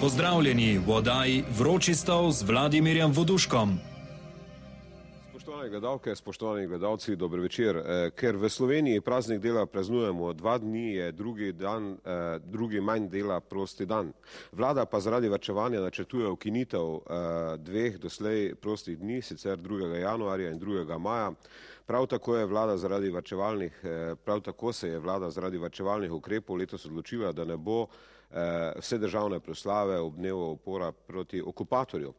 Pozdravljeni v oddaji Vroči stol z Vladimirjem Voduškom. Spoštovane gledalke, spoštovani gledalci, dober večer. Ker v Sloveniji praznik dela praznujemo 2 dni, je drugi manj dela prosti dan. Vlada pa zaradi varčevanja načrtuje ukinitev 2 doslej prostih dni, sicer 2. januarja in 2. maja. Prav tako se je vlada zaradi varčevalnih ukrepov letos odločila, da ne bo vse državne proslave ob dnevu upora proti okupatorju.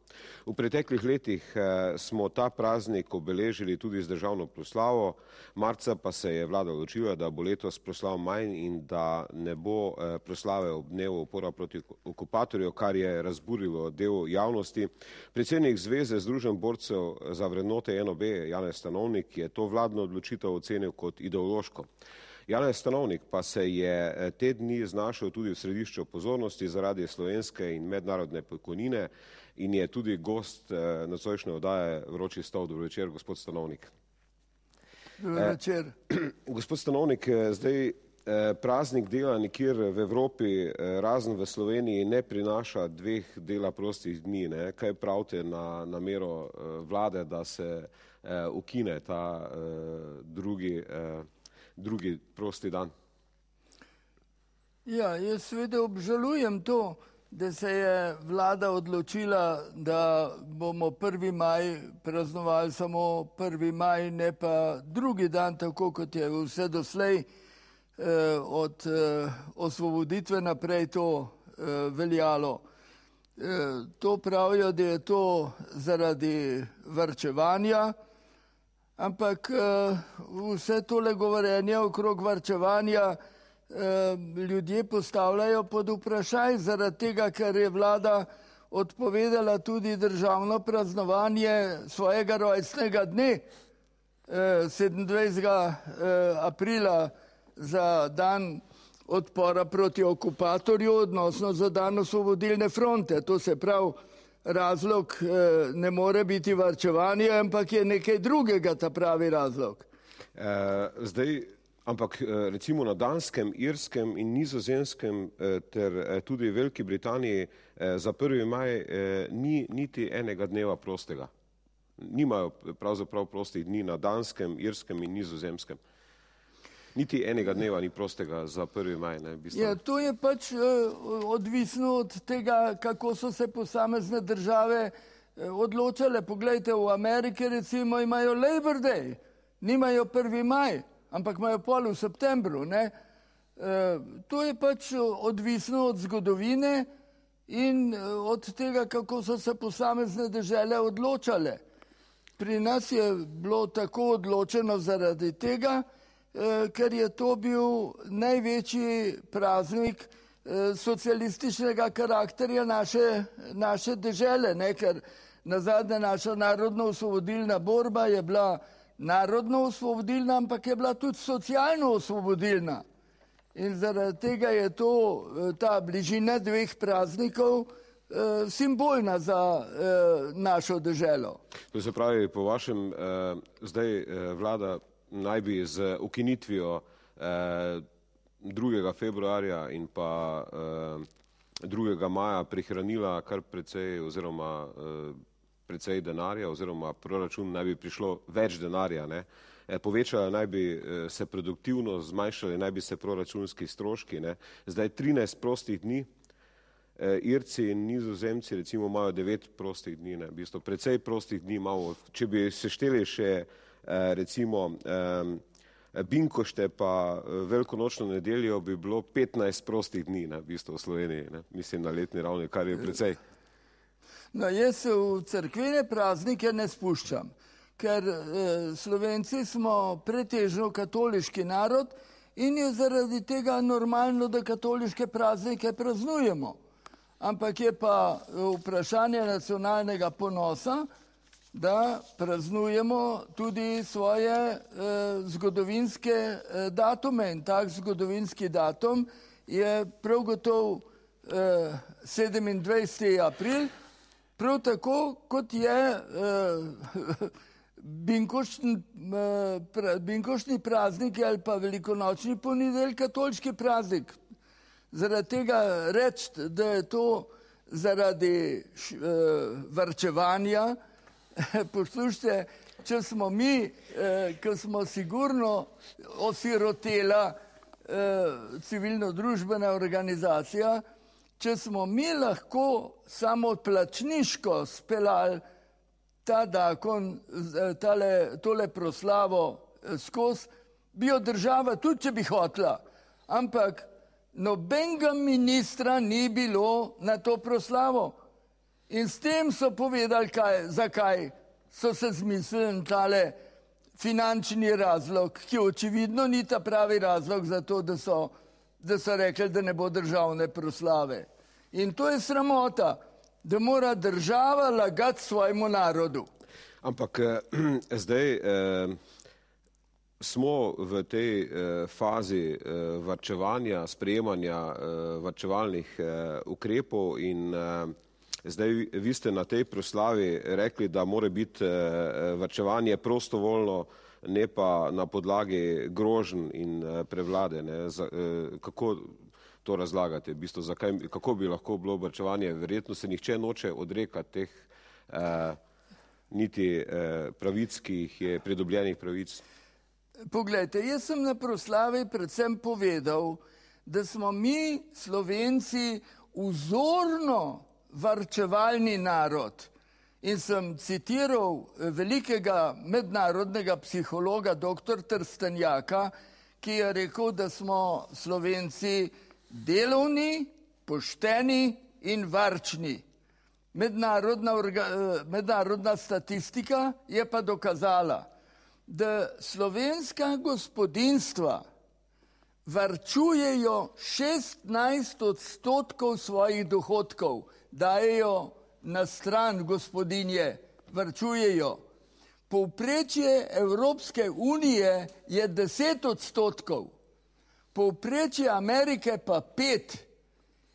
V preteklih letih smo ta praznik obeležili tudi z državno proslavo, marca pa se je vlada odločila, da bo letos proslav manj in da ne bo proslave ob dnevu upora proti okupatorju, kar je razburilo del javnosti. Predsednik Zveze združenj borcev za vrednote NOB Janez Stanovnik je to vladno odločitev ocenil kot ideološko. Janez Stanovnik pa se je te dni znašel tudi v središču pozornosti zaradi slovenske in mednarodne pokojnine in je tudi gost nocojšnje oddaje Vroči stol. Dobro večer, gospod Stanovnik. Dobro večer. Gospod Stanovnik, zdaj praznik dela nikjer v Evropi, razen v Sloveniji, ne prinaša 2 dela prostih dni. Ne? Kaj pravite na namero vlade, da se ukine ta drugi prosti dan? Ja, jaz seveda obžalujem to, da se je vlada odločila, da bomo 1. maj praznovali samo 1. maj, ne pa drugi dan, tako kot je vse doslej od osvoboditve naprej to veljalo. To pravijo, da je to zaradi varčevanja, ampak vse tole govorenje okrog varčevanja ljudje postavljajo pod vprašaj zaradi tega, ker je vlada odpovedala tudi državno praznovanje svojega rojstnega dne 27. aprila za dan odpora proti okupatorju, odnosno za dan Osvobodilne fronte. To se pravi, razlog ne more biti varčevanje, ampak je nekaj drugega ta pravi razlog. Ampak recimo na Danskem, Irskem in Nizozemskem ter tudi Veliki Britaniji za 1. maj ni niti enega dneva prostega. Nimajo pravzaprav prostih dni na Danskem, Irskem in Nizozemskem. Niti enega dneva ni prostega za 1. maj. Ja, to je pač odvisno od tega, kako so se posamezne države odločale. Poglejte, v Ameriki recimo imajo Labor Day, nimajo 1. maj, ampak imajo pol v septembru. Ne? To je pač odvisno od zgodovine in od tega, kako so se posamezne dežele odločale. Pri nas je bilo tako odločeno zaradi tega, ker je to bil največji praznik socialističnega karakterja naše dežele, ne? Ker nazadnje naša narodno-osvobodilna borba je bila narodno-osvobodilna, ampak je bila tudi socialno-osvobodilna. In zaradi tega je ta bližina 2 praznikov simbolna za našo deželo. To se pravi, po vašem, zdaj vlada naj bi z ukinitvijo 2. februarja in pa 2. maja prihranila kar precej denarja, oziroma proračun naj bi prišlo več denarja. Ne? Povečala naj bi se produktivnost, zmanjšali naj bi se proračunski stroški. Ne? Zdaj 13 prostih dni, Irci in Nizozemci recimo imajo 9 prostih dni. Ne? V bistvu precej prostih dni imamo. Če bi sešteli še recimo binkošte pa velikonočno nedeljo, bi bilo 15 prostih dni v bistvu v Sloveniji, ne? Mislim na letni ravni, kar je precej. No, jaz se v cerkvene praznike ne spuščam, ker Slovenci smo pretežno katoliški narod in je zaradi tega normalno, da katoliške praznike praznujemo. Ampak je pa vprašanje nacionalnega ponosa, da praznujemo tudi svoje zgodovinske datume. In tak zgodovinski datum je prav gotov 27. april, prav tako kot je binkoštni praznik ali pa velikonočni ponedeljek katoliški praznik. Zaradi tega reči, da je to zaradi varčevanja. Poslušajte, če smo mi, ki smo sigurno osirotela civilno-družbena organizacija, če smo mi lahko samo plačniško speljali ta zakon, tole proslavo skozi, bi jo država tudi, če bi hotela. Ampak nobenega ministra ni bilo na to proslavo. In s tem so povedali, zakaj so se zmislili tale finančni razlog, ki očividno ni ta pravi razlog za to, da so rekli, da ne bo državne proslave. In to je sramota, da mora država lagati svojemu narodu. Ampak zdaj smo v tej fazi varčevanja, sprejemanja varčevalnih ukrepov in zdaj vi ste na tej proslavi rekli, da mora biti varčevanje prostovoljno, ne pa na podlagi groženj in prevlade. Kako to razlagate? V bistvu, kako bi lahko bilo varčevanje? Verjetno se nihče noče odrekati teh niti pravic, ki jih je pridobljenih pravic. Poglejte, jaz sem na proslavi predvsem povedal, da smo mi Slovenci vzorno varčevalni narod. In sem citiral velikega mednarodnega psihologa dr. Trstenjaka, ki je rekel, da smo Slovenci delovni, pošteni in varčni. Mednarodna statistika je pa dokazala, da slovenska gospodinjstva varčujejo 16% svojih dohodkov, dajejo na stran gospodinje, varčujejo. Povprečje Evropske unije je 10%, povprečje Amerike pa 5%.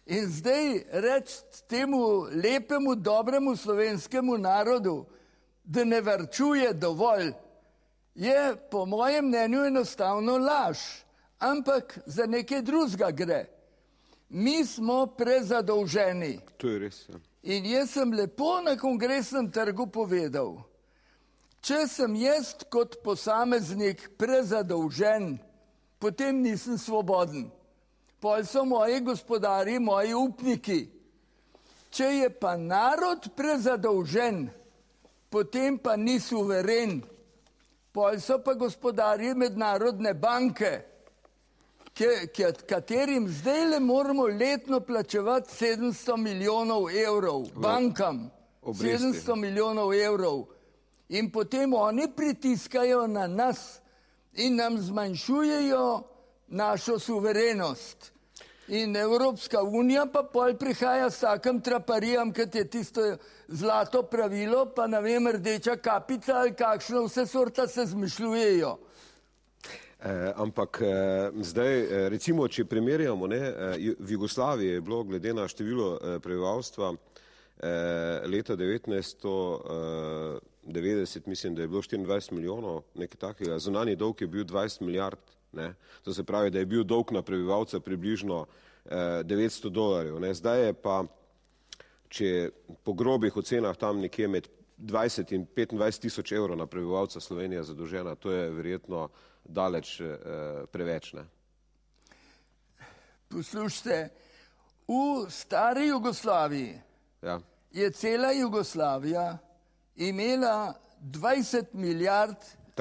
In zdaj reči temu lepemu, dobremu slovenskemu narodu, da ne varčuje dovolj, je po mojem mnenju enostavno laž, ampak za nekaj drugega gre. Mi smo prezadolženi. To je res, ja. In jaz sem lepo na Kongresnem trgu povedal, če sem jaz kot posameznik prezadolžen, potem nisem svoboden. Pol so moji gospodarji, moji upniki. Če je pa narod prezadolžen, potem pa ni suveren. Pol so pa gospodarji mednarodne banke, katerim zdaj le moramo letno plačevati 700 milijonov evrov bankam. 700 milijonov evrov. In potem oni pritiskajo na nas in nam zmanjšujejo našo suverenost. In Evropska unija pa pol prihaja s takim traparijam, kot je tisto zlato pravilo, pa ne vem, rdeča kapica ali kakšno vse sorta se zmišljujejo. Ampak zdaj, recimo, če primerjamo, v Jugoslaviji je bilo glede na število prebivalstva leta 1990, mislim, da je bilo 24 milijonov, nekaj takega, zunanji dolg je bil 20 milijard. To se pravi, da je bil dolg na prebivalca približno $900. Zdaj je pa, če po grobih ocenah tam nekje med 20 in 25 tisoč evrov na prebivalca Slovenija zadolžena, to je verjetno daleč preveč. Poslušajte, v stari Jugoslaviji je cela Jugoslavija imela 20 milijard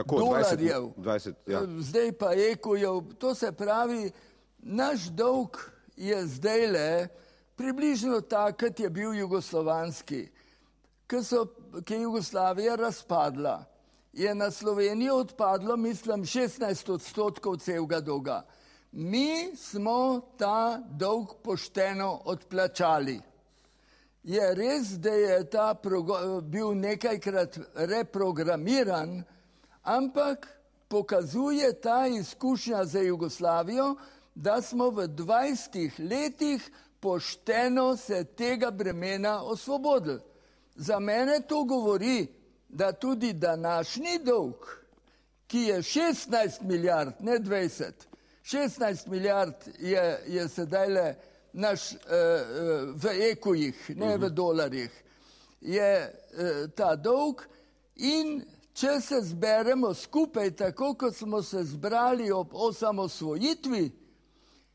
dolarjev. 20, ja. Zdaj pa ekojev. To se pravi, naš dolg je zdaj le približno tak, kot je bil jugoslovanski. Ko je Jugoslavija razpadla, je na Slovenijo odpadlo, mislim, 16% celega dolga. Mi smo ta dolg pošteno odplačali. Je res, da je ta bil nekajkrat reprogramiran, ampak pokazuje ta izkušnja za Jugoslavijo, da smo v 20 letih pošteno se tega bremena osvobodili. Za mene to govori, da tudi današnji dolg, ki je 16 milijard, ne 20, 16 milijard je sedaj le naš v ekujih, ne v dolarjih, je ta dolg in če se zberemo skupaj, tako kot smo se zbrali ob osamosvojitvi,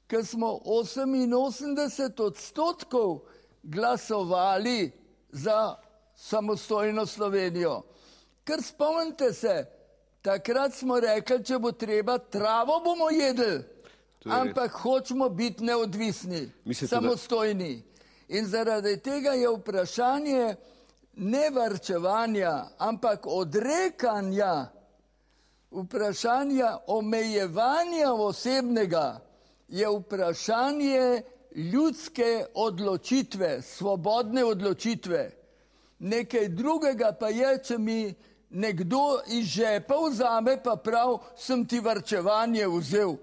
ker smo 88% glasovali za samostojno Slovenijo. Ker spomnite se, takrat smo rekli, če bo treba, travo bomo jedli, ampak hočemo biti neodvisni, samostojni. In zaradi tega je vprašanje ne varčevanja, ampak odrekanja, vprašanja omejevanja osebnega, je vprašanje ljudske odločitve, svobodne odločitve. Nekaj drugega pa je, če mi nekdo iz žepa vzame, pa prav, sem ti varčevanje vzel.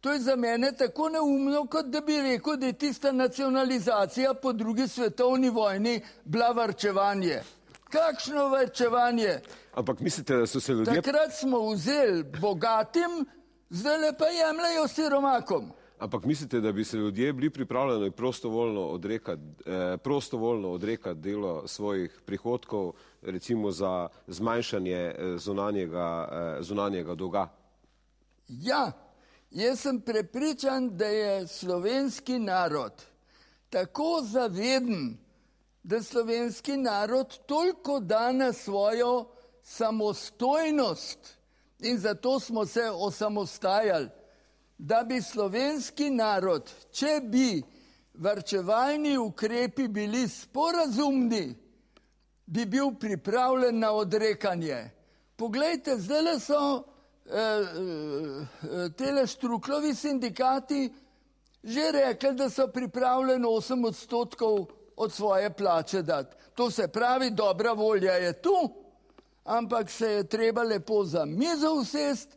To je za mene tako neumno, kot da bi rekel, da je tista nacionalizacija po drugi svetovni vojni bila varčevanje. Kakšno varčevanje? Ampak mislite, da so se ljudje... Takrat smo vzeli bogatim, zdaj pa jemljajo siromakom. Ampak mislite, da bi se ljudje bili pripravljeni prostovoljno odrekati delo svojih prihodkov, recimo za zmanjšanje zunanjega dolga? Ja, jaz sem prepričan, da je slovenski narod tako zaveden, da slovenski narod toliko da na svojo samostojnost in zato smo se osamostajali, da bi slovenski narod, če bi varčevalni ukrepi bili sporazumni, bi bil pripravljen na odrekanje. Poglejte, zdaj so tele Štrukljovi sindikati že rekli, da so pripravljeni 8% od svoje plače dati. To se pravi, dobra volja je tu, ampak se je treba lepo za mizo usesti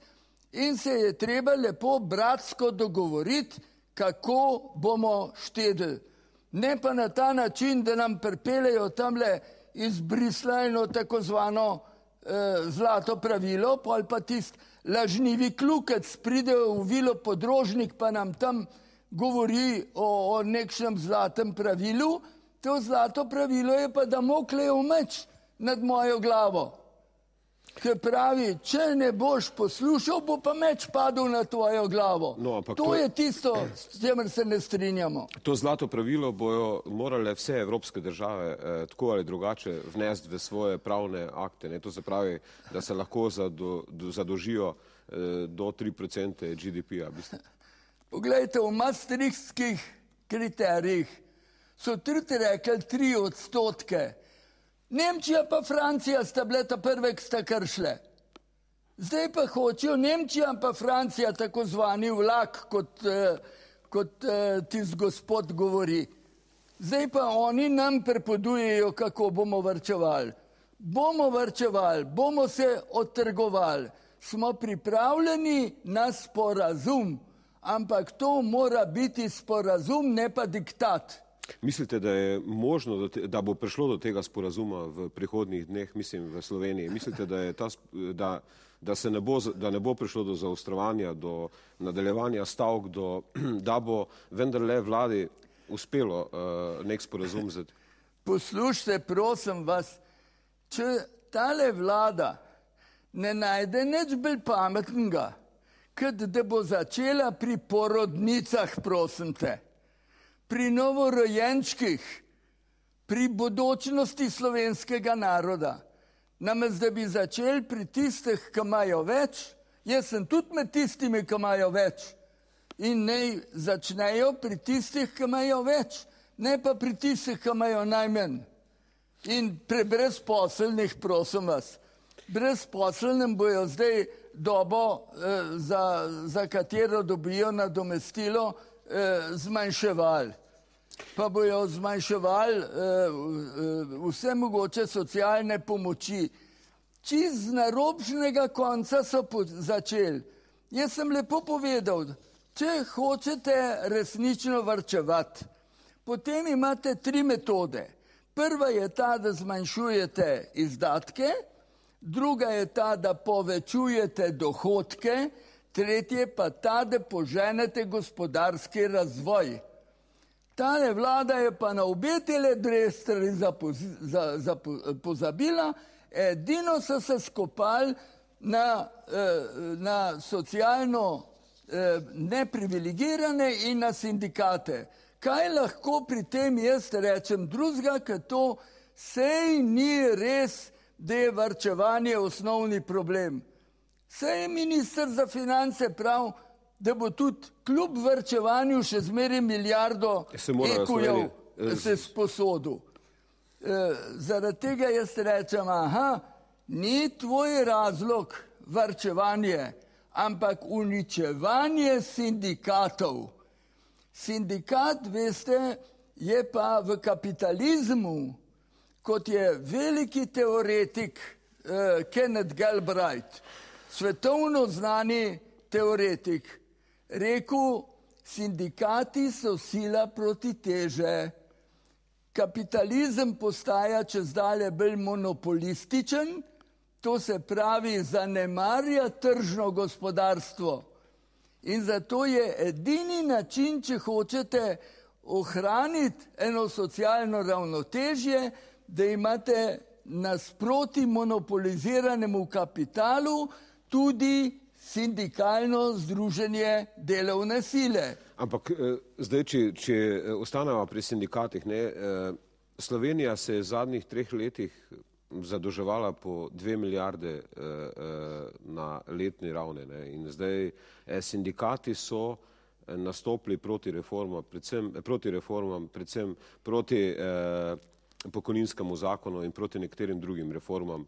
in se je treba lepo bratsko dogovoriti, kako bomo štedili. Ne pa na ta način, da nam pripeljejo tamle iz Brisla eno tako zvano zlato pravilo, ali pa tisti lažnivi klukec pride v Vilo Podrožnik, pa nam tam govori o nekšnem zlatem pravilu. To zlato pravilo je pa Damoklejev meč nad mojo glavo, ki pravi, če ne boš poslušal, bo pa meč padel na tvojo glavo. No, to je tisto, s čemer se ne strinjamo. To zlato pravilo bojo morale vse evropske države tako ali drugače vnesti v svoje pravne akte. To se pravi, da se lahko zadolžijo do 3% GDP-ja. Poglejte, v maastrichtskih kriterijih so tudi rekli 3%. Nemčija pa Francija sta bile ta prve, ki sta kršile. Zdaj pa hočejo Nemčija pa Francija tako zvani vlak, kot tisti gospod govori. Zdaj pa oni nam prepovedujejo, kako bomo varčevali. Bomo varčevali, bomo se odtrgovali. Smo pripravljeni na sporazum, ampak to mora biti sporazum, ne pa diktat. Mislite, da je možno, da bo prišlo do tega sporazuma v prihodnjih dneh, mislim v Sloveniji? Mislite, da ne bo prišlo do zaostrovanja, do nadaljevanja stavk, da bo vendarle vladi uspelo nek sporazum? Poslušajte, prosim vas, če tale vlada ne najde nič bolj pametnega, kot da bo začela pri porodnicah, prosim te, pri novorojenčkih, pri bodočnosti slovenskega naroda. Namest, da bi začeli pri tistih, ki imajo več, jaz sem tudi med tistimi, ki imajo več, in naj začnejo pri tistih, ki imajo več, ne pa pri tistih, ki imajo najmanj. In pri brezposelnih, prosim vas, brezposelnim bojo zdaj dobo, za katero dobijo nadomestilo, zmanjševali. Pa bojo zmanjševali vse mogoče socialne pomoči. Čiz z narobšnega konca so začeli. Jaz sem lepo povedal, če hočete resnično varčevati, potem imate 3 metode. Prva je ta, da zmanjšujete izdatke, druga je ta, da povečujete dohodke, tretje pa ta, da poženete gospodarski razvoj. Tale vlada je pa na obe tele dve strani pozabila, edino so se skopali na socialno neprivilegirane in na sindikate. Kaj lahko pri tem jaz rečem drugega, ker to sej ni res, da je varčevanje osnovni problem. Sej je minister za finance prav, da bo tudi kljub varčevanju še zmeraj milijardo ekujev se sposodil. Zaradi tega jaz rečem, ni tvoj razlog varčevanje, ampak uničevanje sindikatov. Sindikat, veste, je pa v kapitalizmu, kot je veliki teoretik Kenneth Galbraith, svetovno znani teoretik, rekel, sindikati so sila proti teže. Kapitalizem postaja čezdalje bolj monopolističen, to se pravi zanemarja tržno gospodarstvo. In zato je edini način, če hočete ohraniti eno socialno ravnotežje, da imate nasproti monopoliziranemu kapitalu tudi sindikalno združenje delovne sile. Ampak zdaj, če ostanemo pri sindikatih, Slovenija se je v zadnjih 3 letih zadolževala po 2 milijarde na letni ravni. In zdaj sindikati so nastopili proti reformam, predvsem proti pokojninskemu zakonu in proti nekaterim drugim reformam,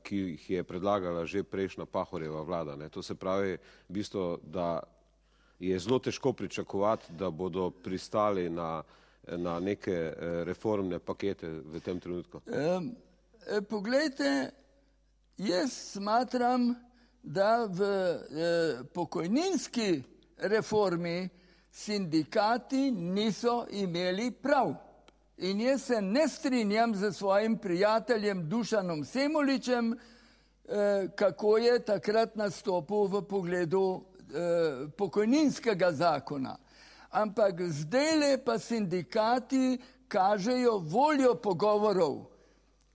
ki jih je predlagala že prejšnja Pahorjeva vlada. To se pravi, v bistvu, da je zelo težko pričakovati, da bodo pristali na neke reformne pakete v tem trenutku. Poglejte, jaz smatram, da v pokojninski reformi sindikati niso imeli prav. In jaz se ne strinjam z svojim prijateljem Dušanom Semoličem, kako je takrat nastopil v pogledu pokojninskega zakona. Ampak zdajle pa sindikati kažejo voljo pogovorov.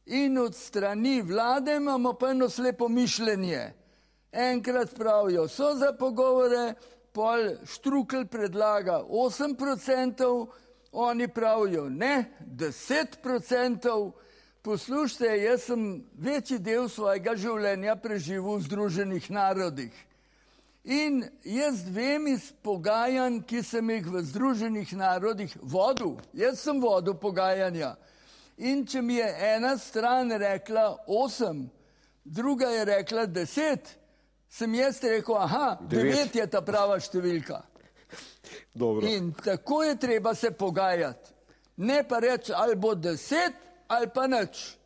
In od strani vlade imamo pa eno slepo mišljenje. Enkrat pravijo, so za pogovore, pol Štrukelj predlaga 8%, oni pravijo ne, 10%. Poslušajte, jaz sem večji del svojega življenja preživel v Združenih narodih. In jaz vem iz pogajanj, ki sem jih v Združenih narodih vodil. Jaz sem vodil pogajanja. In če mi je ena stran rekla 8, druga je rekla 10, sem jaz rekel, 9 je ta prava številka. Dobro. In tako je treba se pogajati. Ne pa reči, ali bo 10, ali pa nič.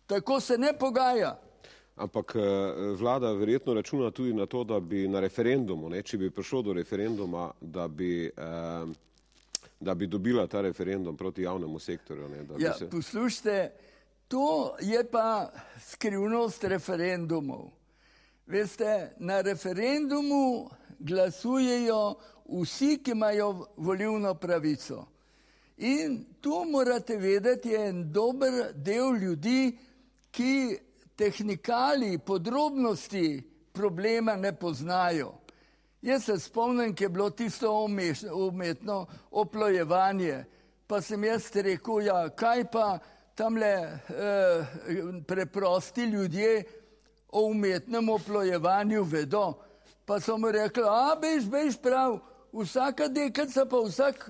Tako se ne pogaja. Ampak vlada verjetno računa tudi na to, da bi na referendumu, če bi prišlo do referenduma, da bi dobila ta referendum proti javnemu sektorju. Poslušajte, to je pa skrivnost referendumov. Veste, na referendumu glasujejo vsi, ki imajo volilno pravico. In tu morate vedeti, je en dober del ljudi, ki tehnikali, podrobnosti problema ne poznajo. Jaz se spomnim, ki je bilo tisto umetno oplojevanje, pa sem jaz rekel, kaj pa tamle preprosti ljudje o umetnem oplojevanju vedo. Pa so mu rekli, bež prav, vsaka deklica pa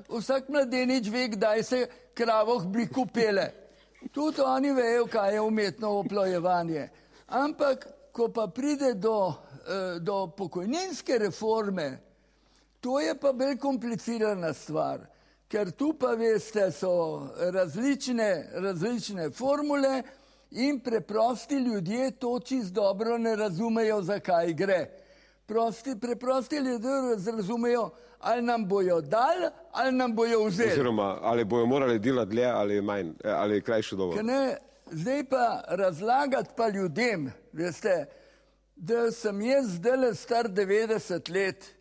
vsak mladenič ve, kdaj se kravo k bliku pele. Tudi oni vejo, kaj je umetno oplojevanje. Ampak, ko pa pride do pokojninske reforme, to je pa bolj komplicirana stvar. Ker tu pa veste, so različne formule in preprosti ljudje to čisto dobro ne razumejo, zakaj gre. Preprosti ljudje razumejo, ali nam bojo dali, ali nam bojo vzeli. Oziroma, ali bojo morali delati dlje ali manj, ali krajše dobo. Zdaj pa razlagati pa ljudem, veste, da sem jaz zdajle star 90 let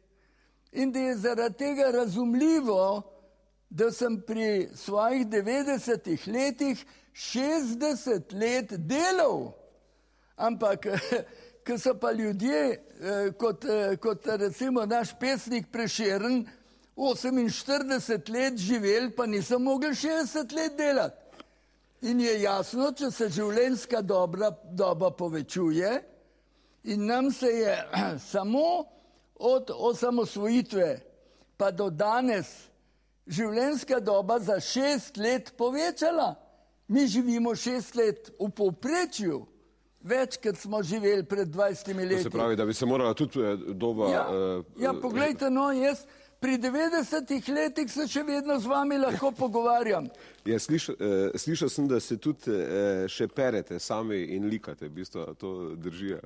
in da je zaradi tega razumljivo, da sem pri svojih 90 letih 60 let delal. Ampak, ko so pa ljudje, kot recimo naš pesnik Prešeren, 48 let živeli, pa niso mogli 60 let delati. In je jasno, če se življenjska doba povečuje in nam se je samo od osamosvojitve pa do danes življenjska doba za 6 let povečala. Mi živimo 6 let v povprečju, več, kot smo živeli pred 20 leti. To se pravi, da bi se morala tudi doba... Ja, poglejte, no, jaz pri 90 letih se še vedno z vami lahko pogovarjam. Ja, slišal sem, da se tudi še perete sami in likate, v bistvu, to drži.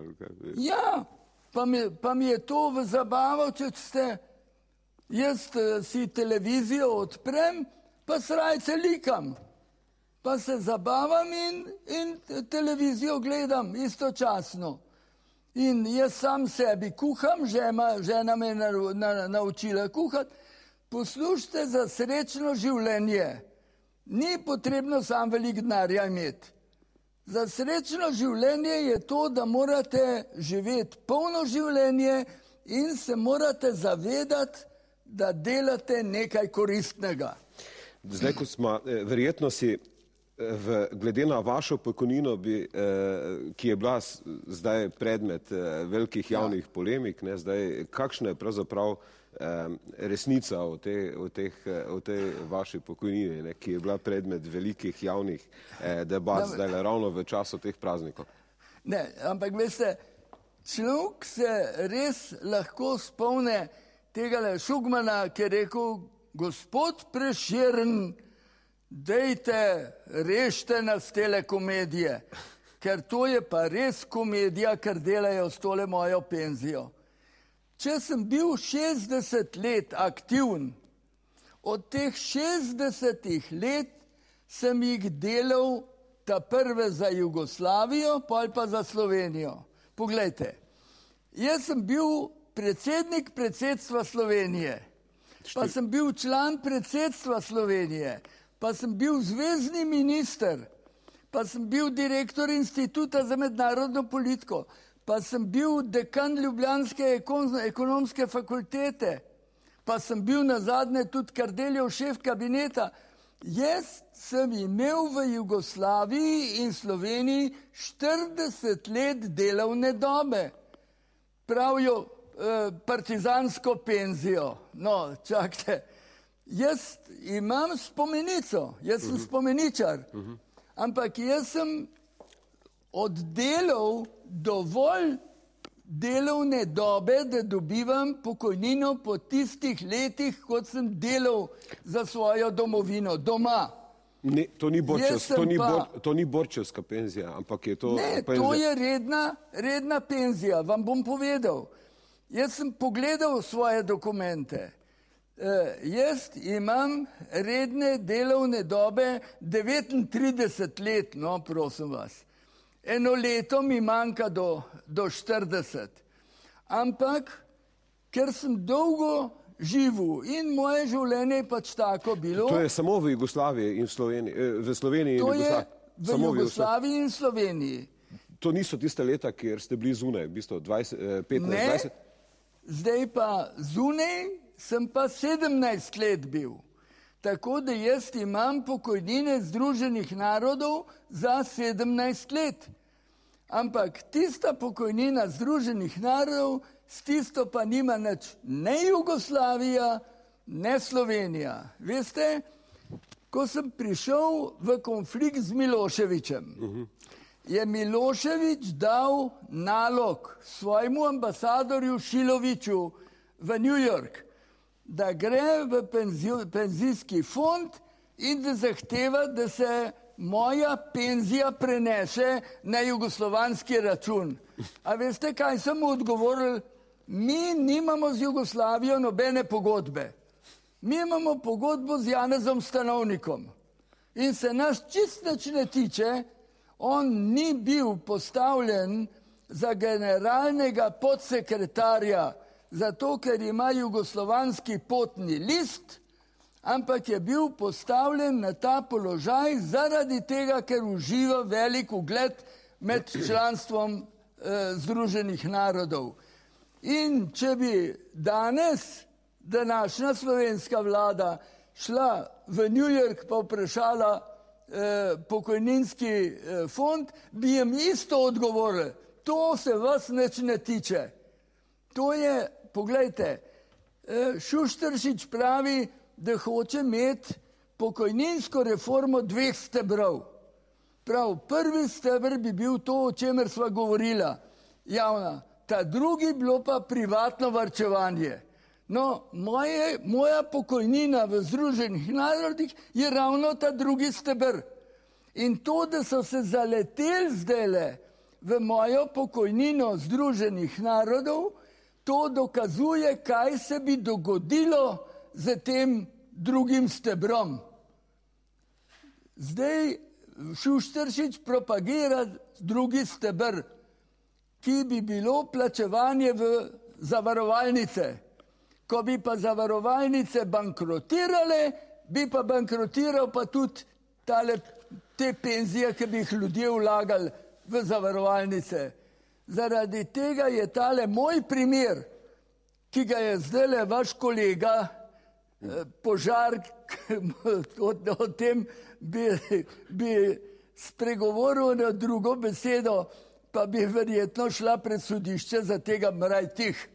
Ja, pa mi je to v zabavo, če ste... Jaz si televizijo odprem, pa srajce likam. Pa se zabavam in televizijo gledam istočasno. In jaz sam sebi kuham, žena me je naučila kuhati. Poslušajte, za srečno življenje ni potrebno sam veliko denarja imeti. Za srečno življenje je to, da morate živeti polno življenje in se morate zavedati, da delate nekaj koristnega. Zdaj, ko smo, verjetno si, glede na vašo pokojnino, ki je bila zdaj predmet velikih javnih polemik, zdaj, kakšna je pravzaprav resnica o tej vaši pokojnini, ki je bila predmet velikih javnih debat zdaj ravno v času teh praznikov? Ne, ampak veste, človek se res lahko spomne tega Šugmana, ki je rekel, gospod Prešeren, dejte, rešte nas tele komedije, ker to je pa res komedija, ker delajo s tole mojo penzijo. Če sem bil 60 let aktivn, od teh 60 let sem jih delal ta prve za Jugoslavijo, pa za Slovenijo. Poglejte, jaz sem bil predsednik predsedstva Slovenije, pa sem bil član predsedstva Slovenije, pa sem bil zvezni minister, pa sem bil direktor Instituta za mednarodno politiko, pa sem bil dekan Ljubljanske ekonomske fakultete, pa sem bil nazadnje tudi Kardeljev šef kabineta. Jaz sem imel v Jugoslaviji in Sloveniji 40 let delovne dobe. Pravijo, partizansko penzijo. No, čakajte, jaz imam spomenico, jaz sem spomeničar, ampak jaz sem oddelal dovolj delovne dobe, da dobivam pokojnino po tistih letih, kot sem delal za svojo domovino doma. Ne, to ni borčevska penzija, ampak je to... Ne, to je redna penzija, vam bom povedal. Jaz sem pogledal svoje dokumente. Jaz imam redne delovne dobe 39 let, no, prosim vas. Eno leto mi manjka do 40. Ampak, ker sem dolgo živel in moje življenje je pač tako bilo... To je samo v Jugoslaviji in v Sloveniji in Jugoslaviji? To je v Jugoslaviji in Sloveniji. To niso tiste leta, kjer ste bili zunaj, v bistvu 15-20? Ne, zdaj pa zunaj sem pa 17 let bil. Tako da jaz imam pokojnine Združenih narodov za 17 let. Ampak tista pokojnina Združenih narodov, s tisto pa nima nič ne Jugoslavija, ne Slovenija. Veste, ko sem prišel v konflikt z Miloševićem, je Milošević dal nalog svojemu ambasadorju Šiloviću v New York, da gre v penzijski fond in da zahteva, da se moja penzija prenese na jugoslovanski račun. A veste, kaj sem mu odgovoril? Mi nimamo z Jugoslavijo nobene pogodbe. Mi imamo pogodbo z Janezom Stanovnikom. In se nas čist nič ne tiče, on ni bil postavljen za generalnega podsekretarja, zato ker ima jugoslovanski potni list, ampak je bil postavljen na ta položaj zaradi tega, ker uživa velik ugled med članstvom Združenih narodov. In če bi danes današnja slovenska vlada šla v New York pa vprašala pokojninski fond, bi jim isto odgovorili. To se vas nič ne tiče. To je, poglejte, Šušteršič pravi, da hoče imeti pokojninsko reformo 2 stebrov. Prav, prvi stebr bi bil to, o čemer sva govorila, javna. Ta drugi bilo pa privatno varčevanje. No, moja pokojnina v Združenih narodih je ravno ta drugi steber. In to, da so se zaleteli zdajle v mojo pokojnino Združenih narodov, to dokazuje, kaj se bi dogodilo z tem drugim stebrom. Zdaj Šušteršič propagira drugi steber, ki bi bilo plačevanje v zavarovalnice. Ko bi pa zavarovalnice bankrotirale, bi pa bankrotiral pa tudi te penzije, ki bi jih ljudje vlagali v zavarovalnice. Zaradi tega je tale moj primer, ki ga je zdajle vaš kolega Požar, o tem bi spregovoril na drugo besedo, pa bi verjetno šla pred sodišče za tega mraj tih.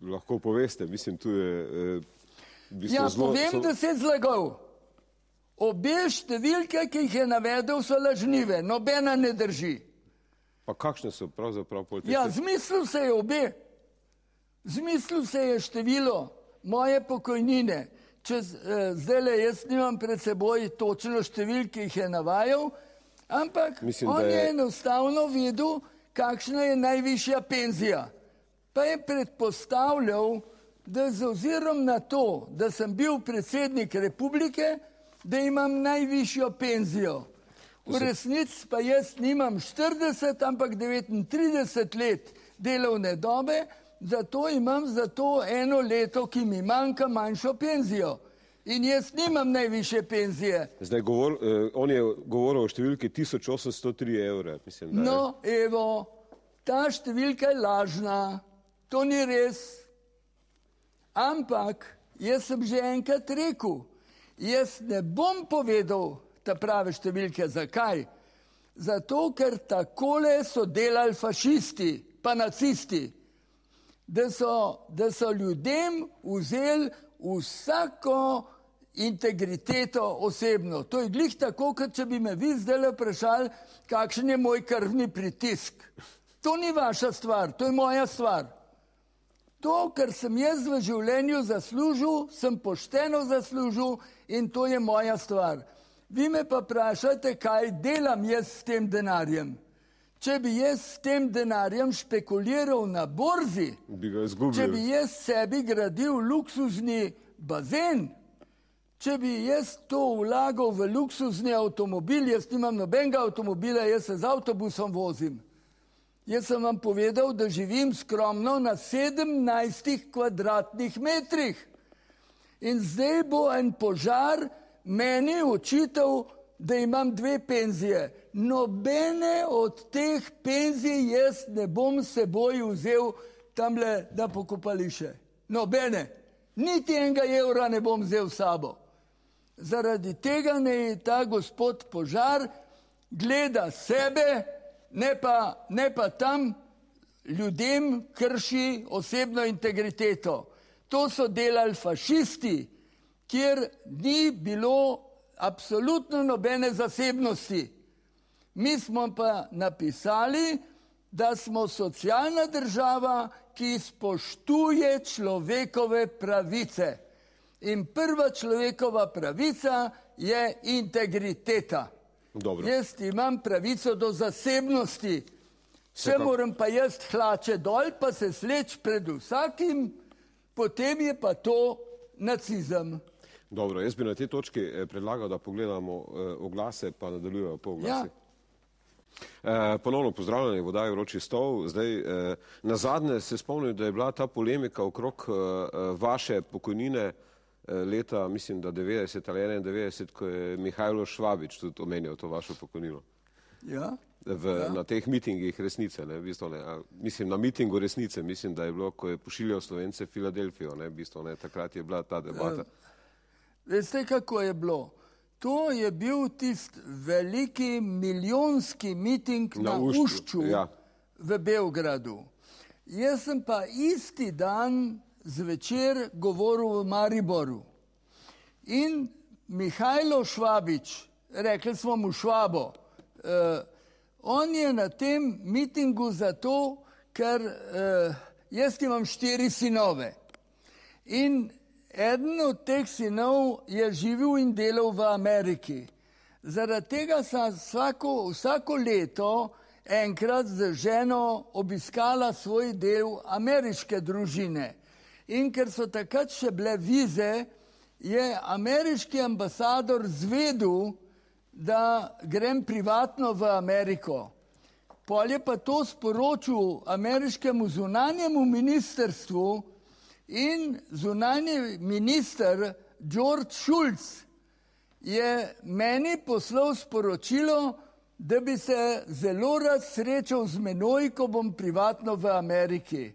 Lahko poveste, mislim, tu je... Povem, da se je zlagal. Obe številke, ki jih je navedel, so lažnive, nobena ne drži. Pa kakšne so pravzaprav politike? Zmislil se je obe. Zmislil se je število moje pokojnine. Zdajle jaz nimam pred seboj točno številk, ki jih je navajal, ampak on je enostavno vedel, kakšna je najvišja penzija. Pa je predpostavljal, da z ozirom na to, da sem bil predsednik republike, da imam najvišjo penzijo. V resnici pa jaz nimam 40, ampak 39 let delovne dobe, zato imam za to eno leto, ki mi manjka, manjšo penzijo. In jaz nimam najvišje penzije. Zdaj, on je govoril o številki 1803 evre. No, evo, ta številka je lažna. To ni res. Ampak jaz sem že enkrat rekel, jaz ne bom povedal ta prave številke. Zakaj? Zato, ker takole so delali fašisti pa nacisti, da so ljudem vzeli vsako integriteto osebno. To je glih tako, kot če bi me vi zdaj vprašali, kakšen je moj krvni pritisk. To ni vaša stvar, to je moja stvar. To, kar sem jaz v življenju zaslužil, sem pošteno zaslužil in to je moja stvar. Vi me pa vprašate, kaj delam jaz s tem denarjem. Če bi jaz s tem denarjem špekuliral na borzi, če bi jaz sebi gradil luksuzni bazen, če bi jaz to vlagal v luksuzni avtomobil, jaz nimam nobenega avtomobila, jaz se z avtobusom vozim. Jaz sem vam povedal, da živim skromno na 17 kvadratnih metrih. In zdaj bo en Požar meni očital, da imam 2 penzije. Nobene od teh penzij jaz ne bom seboj vzel tamle na pokopališče. Nobene. Niti enega evra ne bom vzel sabo. Zaradi tega ne ta gospod Požar gleda sebe, ne pa tam ljudem krši osebno integriteto. To so delali fašisti, kjer ni bilo absolutno nobene zasebnosti. Mi smo pa napisali, da smo socialna država, ki spoštuje človekove pravice. In prva človekova pravica je integriteta. Dobro. Jaz imam pravico do zasebnosti. Če moram pa jaz hlače dol, pa se sleč pred vsakim, potem je pa to nacizem. Dobro, jaz bi na tej točki predlagal, da pogledamo oglase, pa nadaljujemo po oglasi. Ponovno pozdravljanje, Vodaji vroči stol. Zdaj, nazadnje se spomnim, da je bila ta polemika okrog vaše pokojnine leta, mislim, da 90 ali 91, ko je Mihajlo Švabič tudi omenjal to vašo pokojnino. Ja? Na teh mitingih resnice, ne, v bistvu ne, mislim, na mitingu resnice, mislim, da je bilo, ko je pošiljal Slovence v Filadelfijo, ne, v bistvu ne, takrat je bila ta debata. Veste, kako je bilo? To je bil tist veliki milijonski miting na Ušču v Beogradu. Jaz sem pa isti dan zvečer govoril v Mariboru. In Mihajlo Švabič, rekli smo mu Švabo, on je na tem mitingu zato, ker jaz imam 4 sinove. In eden od teh sinov je živel in delal v Ameriki. Zaradi tega sem vsako leto enkrat z ženo obiskala svoj del ameriške družine. In ker so takrat še bile vize, je ameriški ambasador zvedel, da grem privatno v Ameriko. Pol je pa to sporočil ameriškemu zunanjemu ministerstvu in zunanji minister George Shultz je meni poslal sporočilo, da bi se zelo rad srečal z menoj, ko bom privatno v Ameriki.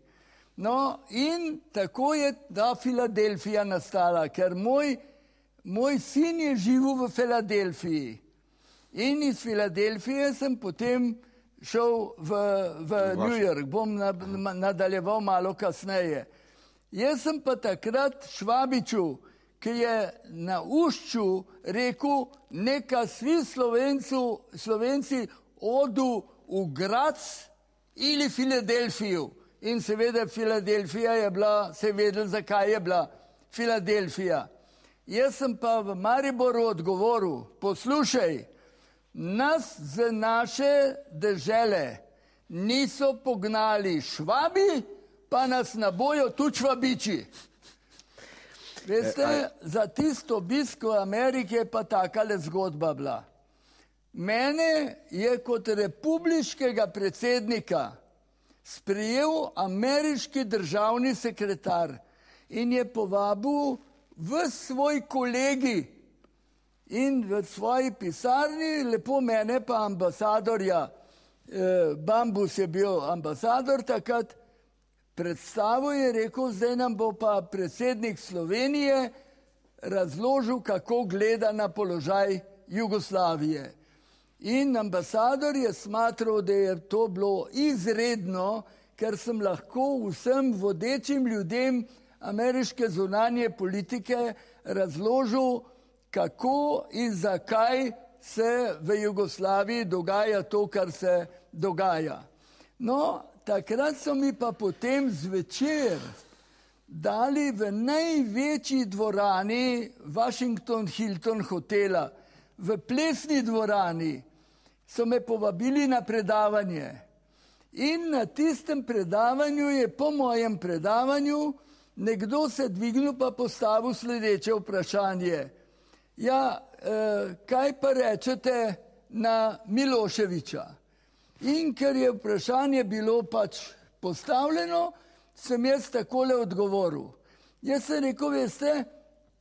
No, in tako je ta Filadelfija nastala, ker moj sin je živel v Filadelfiji. In iz Filadelfije sem potem šel v New York, bom nadaljeval malo kasneje. Jaz sem pa takrat Švabiču, ki je na Ušču rekel, neka svi Slovenci odu v Graz ili Filadelfijo. In seveda Filadelfija je bila, se je vedel, zakaj je bila Filadelfija. Jaz sem pa v Mariboru odgovoril, poslušaj, nas z naše dežele niso pognali Švabi, pa nas ne bojo tudi Švabiči. Veste, za tisto obisk v Ameriki je pa takale zgodba bila. Mene je kot republiškega predsednika sprejel ameriški državni sekretar in je povabil v svoj kolegi in v svoji pisarni, lepo mene pa ambasadorja, Bambus je bil ambasador takrat, predstavil je rekel, zdaj nam bo pa predsednik Slovenije razložil, kako gleda na položaj Jugoslavije. In ambasador je smatral, da je to bilo izredno, ker sem lahko vsem vodečim ljudem ameriške zunanje politike razložil, kako in zakaj se v Jugoslaviji dogaja to, kar se dogaja. No, takrat so mi pa potem zvečer dali v največji dvorani Washington Hilton hotela, v plesni dvorani, so me povabili na predavanje. In na tistem predavanju je po mojem predavanju nekdo se dvignil pa postavil sledeče vprašanje. Ja, kaj pa rečete na Miloševića? In ker je vprašanje bilo pač postavljeno, sem jaz takole odgovoril. Jaz sem rekel, veste,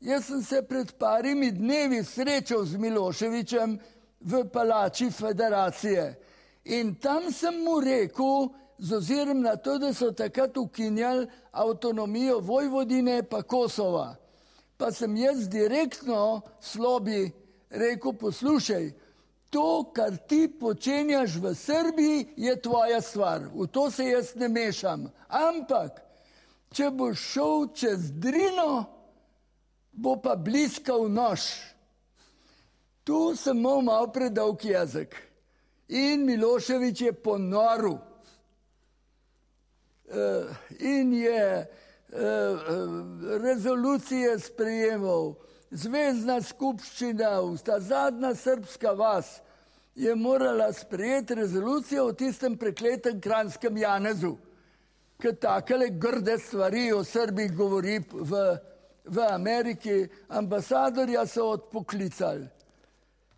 jaz sem se pred parimi dnevi srečal z Miloševićem v palači federacije. In tam sem mu rekel, z ozirom na to, da so takrat ukinjali avtonomijo Vojvodine pa Kosova. Pa sem jaz direktno Slobi rekel, poslušaj, to, kar ti počenjaš v Srbiji, je tvoja stvar. V to se jaz ne mešam. Ampak, če boš šel čez Drino, bo pa bliskal nož. Tu sem imel malo predolg jezik. In Milošević je ponoril. In je rezolucije sprejemal. Zvezdna skupščina, ta zadnja srbska vas je morala sprejeti rezolucijo o tistem prekletem Kranjskem Janezu, ki takele grde stvari o Srbih govori v Ameriki. Ambasadorja so odpoklicali.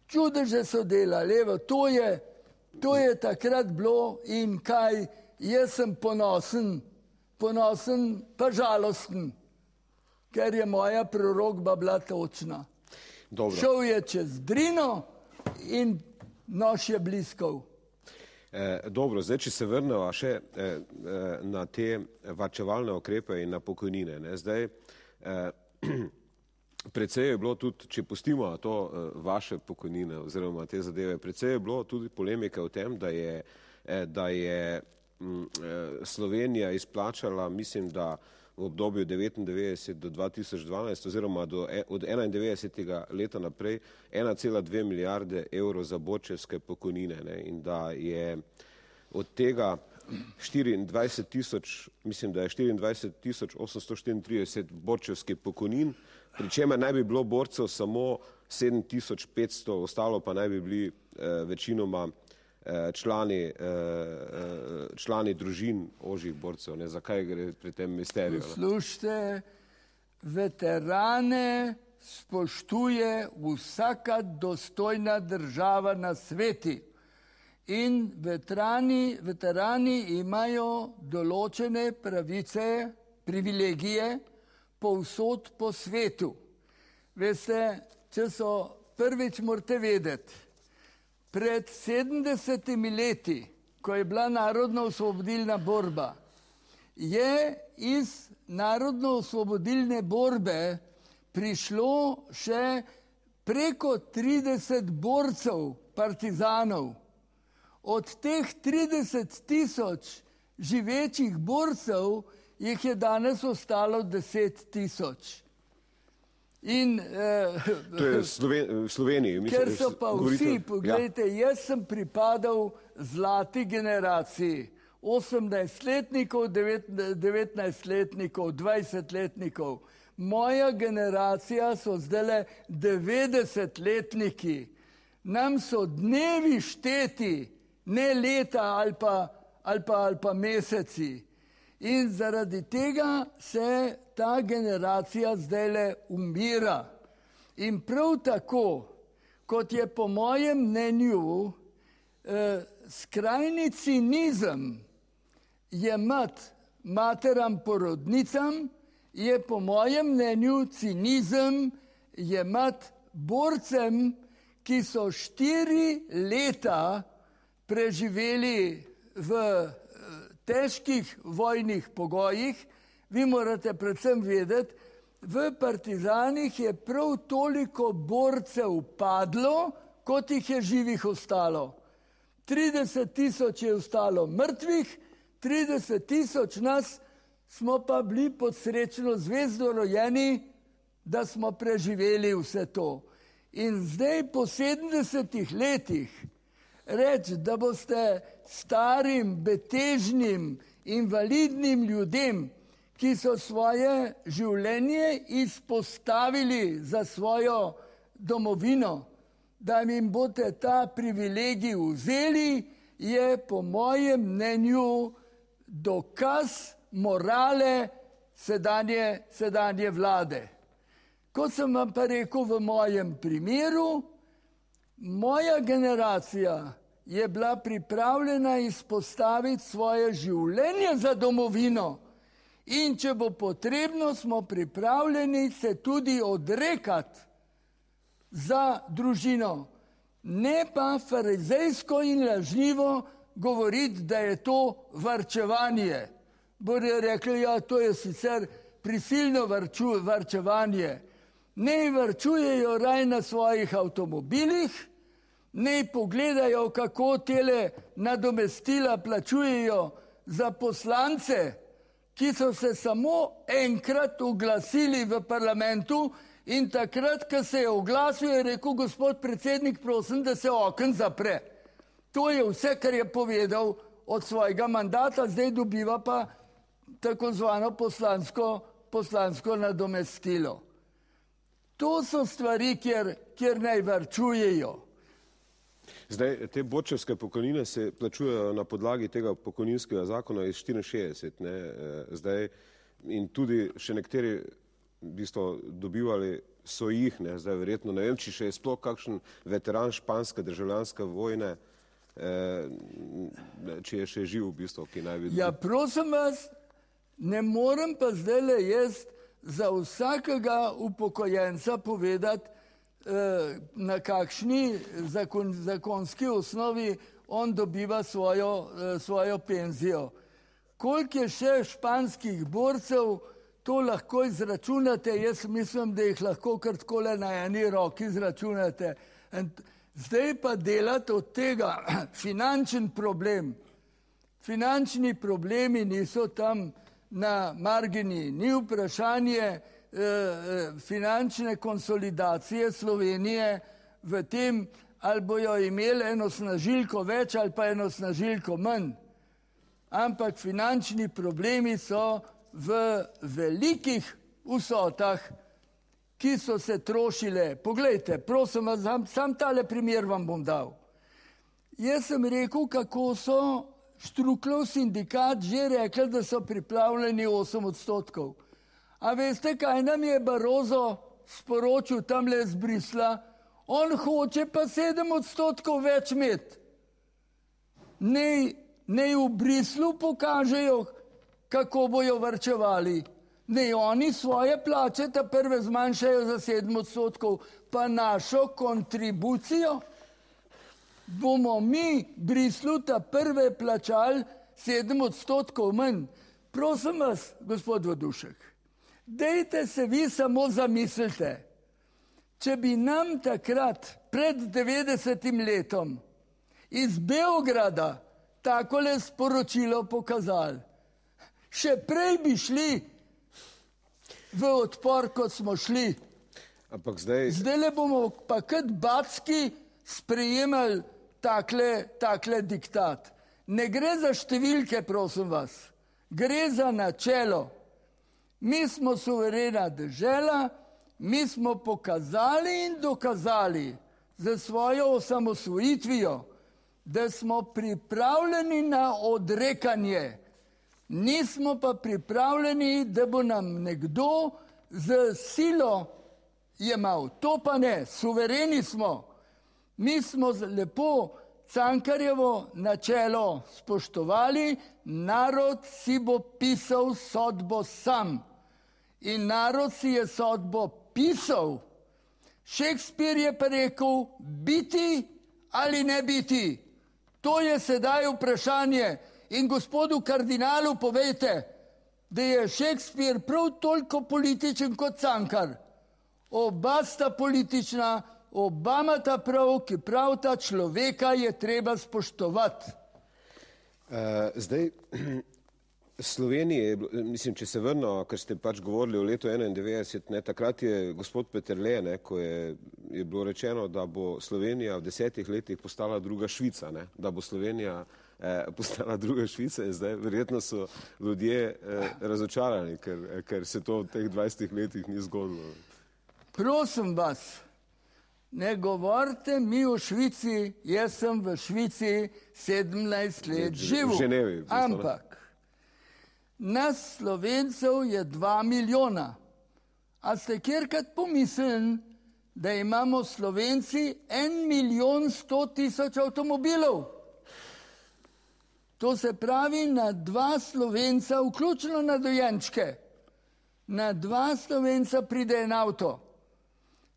Čudeže so delali. Evo, to je takrat bilo in kaj, jaz sem ponosen pa žalosten. ker je moja prorokba bila točna. Dobro. Šel je čez Drino in nož je bliskal. Dobro, zdaj, če se vrnemo še na te varčevalne ukrepe in na pokojnine. Ne? Zdaj, precej je bilo tudi, če pustimo to vaše pokojnine oziroma te zadeve, precej je bilo tudi polemike o tem, da je Slovenija izplačala, mislim, da v obdobju 1999 do 2012 oziroma od 1991. leta naprej 1,2 milijarde evrov za borčevske pokojnine, ne? In da je od tega 24 tisoč, mislim, da je 24 tisoč 834 borčevskih pokojnin, pri čemer naj bi bilo borcev samo 7500, ostalo pa naj bi bili večinoma člani družin ožjih borcev. Ne? Zakaj gre pri tem misteriju? Poslušajte, veterane spoštuje vsaka dostojna država na sveti. In veterani imajo določene pravice, privilegije povsod po svetu. Veste, če so prvič morate vedeti, pred 70 leti, ko je bila narodno-osvobodilna borba, je iz narodno-osvobodilne borbe prišlo še preko 30 borcev, partizanov. Od teh 30 tisoč živečih borcev jih je danes ostalo 10 tisoč. In to je v Sloveniji. Ker so pa vsi, pogledajte, jaz sem pripadal zlati generaciji, 18-letnikov, 19-letnikov, 20-letnikov. Moja generacija so zdajle 90-letniki. Nam so dnevi šteti, ne leta ali pa meseci. In zaradi tega se ta generacija zdajle umira. In prav tako, kot je po mojem mnenju skrajni cinizem jemati materam porodnicam, je po mojem mnenju cinizem jemati borcem, ki so 4 leta preživeli v težkih vojnih pogojih. Vi morate predvsem vedeti, v partizanih je prav toliko borcev padlo, kot jih je živih ostalo. 30 tisoč je ostalo mrtvih, 30 tisoč nas smo pa bili pod srečno zvezdo rojeni, da smo preživeli vse to. In zdaj po 70 letih reči, da boste starim, betežnim, invalidnim ljudem, ki so svoje življenje izpostavili za svojo domovino, da jim boste ta privilegij vzeli, je po mojem mnenju dokaz morale sedanje vlade. Kot sem vam pa rekel v mojem primeru, moja generacija je bila pripravljena izpostaviti svoje življenje za domovino in če bo potrebno, smo pripravljeni se tudi odrekati za družino. Ne pa farizejsko in lažnivo govoriti, da je to varčevanje. Bodo rekli, ja, to je sicer prisilno varčevanje. Naj varčujejo raj na svojih avtomobilih, naj pogledajo, kako tele nadomestila plačujejo za poslance, ki so se samo enkrat oglasili v parlamentu in takrat, ko se je oglasil, je rekel, gospod predsednik, prosim, da se oken zapre. To je vse, kar je povedal od svojega mandata, zdaj dobiva pa tako zvano poslansko nadomestilo. To so stvari, kjer naj varčujejo. Zdaj, te borčevske pokojnine se plačujejo na podlagi tega pokojninskega zakona iz 64. Ne? Zdaj, in tudi še nekateri v bistvu dobivali so jih, ne? Zdaj verjetno, ne vem, či še je sploh kakšen veteran španske državljanske vojne, či je še živ v bistvu, ki naj bi... Ja, prosim vas, ne morem pa zdajle jaz za vsakega upokojenca povedati, na kakšni zakonski osnovi on dobiva svojo penzijo. Koliko je še španskih borcev, to lahko izračunate, jaz mislim, da jih lahko kar takole na eni roki izračunate. Zdaj pa delati od tega finančen problem. Finančni problemi niso tam na margini, ni vprašanje finančne konsolidacije Slovenije v tem, ali bojo imeli eno snažilko več ali pa eno snažilko manj. Ampak finančni problemi so v velikih vsotah, ki so se trošile. Poglejte, prosim vas, sam tale primer vam bom dal. Jaz sem rekel, kako so Štruklov sindikat že rekli, da so pripravljeni 8%. A veste, kaj nam je Barozo sporočil tamle z Brisla? On hoče pa 7% več imeti. Naj v Brislu pokažejo, kako bojo varčevali. Naj oni svoje plače ta prve zmanjšajo za 7%, pa našo kontribucijo bomo mi Brislu ta prve plačali 7% manj. Prosim vas, gospod Vodušek, dejte se vi samo zamislite, če bi nam takrat pred 90. letom iz Beograda takole sporočilo pokazali, še prej bi šli v odpor, kot smo šli. Ampak zdaj bomo pa kot backi sprejemali takle diktat. Ne gre za številke, prosim vas, gre za načelo. Mi smo suverena država, mi smo pokazali in dokazali za svojo osamosvojitvijo, da smo pripravljeni na odrekanje. Nismo pa pripravljeni, da bo nam nekdo z silo jemal. To pa ne, suvereni smo. Mi smo lepo Cankarjevo načelo spoštovali, narod si bo pisal sodbo sam. In narod si je sodbo pisal. Shakespeare je pa rekel, biti ali ne biti. To je sedaj vprašanje. In gospodu kardinalu povejte, da je Shakespeare prav toliko političen kot Cankar. Oba sta politična, oba imata prav, ki pravita, človeka je treba spoštovati. Zdaj, Slovenije, mislim, če se vrno, ker ste pač govorili o letu 91, takrat je gospod Peterle, ko je bilo rečeno, da bo Slovenija v 10 letih postala druga Švica, da bo Slovenija postala druga Švica, zdaj verjetno so ljudje razočarani, ker se to v teh 20 letih ni zgodilo. Prosim vas, ne govorite mi o Švici, jaz sem v Švici 17 let živel. V Ženevi. Ampak nas Slovencev je 2 milijona. A ste kjerkrat pomislili, da imamo Slovenci 1.100.000 avtomobilov? To se pravi na 2 Slovenca, vključno na dojenčke. Na 2 Slovenca pride en avto.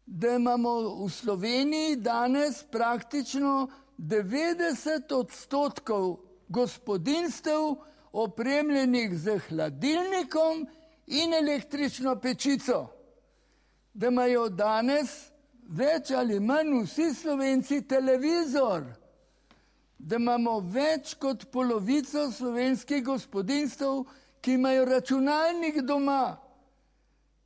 Da imamo v Sloveniji danes praktično 90% gospodinjstev opremljenih z hladilnikom in električno pečico. Da imajo danes več ali manj vsi Slovenci televizor. Da imamo več kot polovico slovenskih gospodinjstev, ki imajo računalnik doma.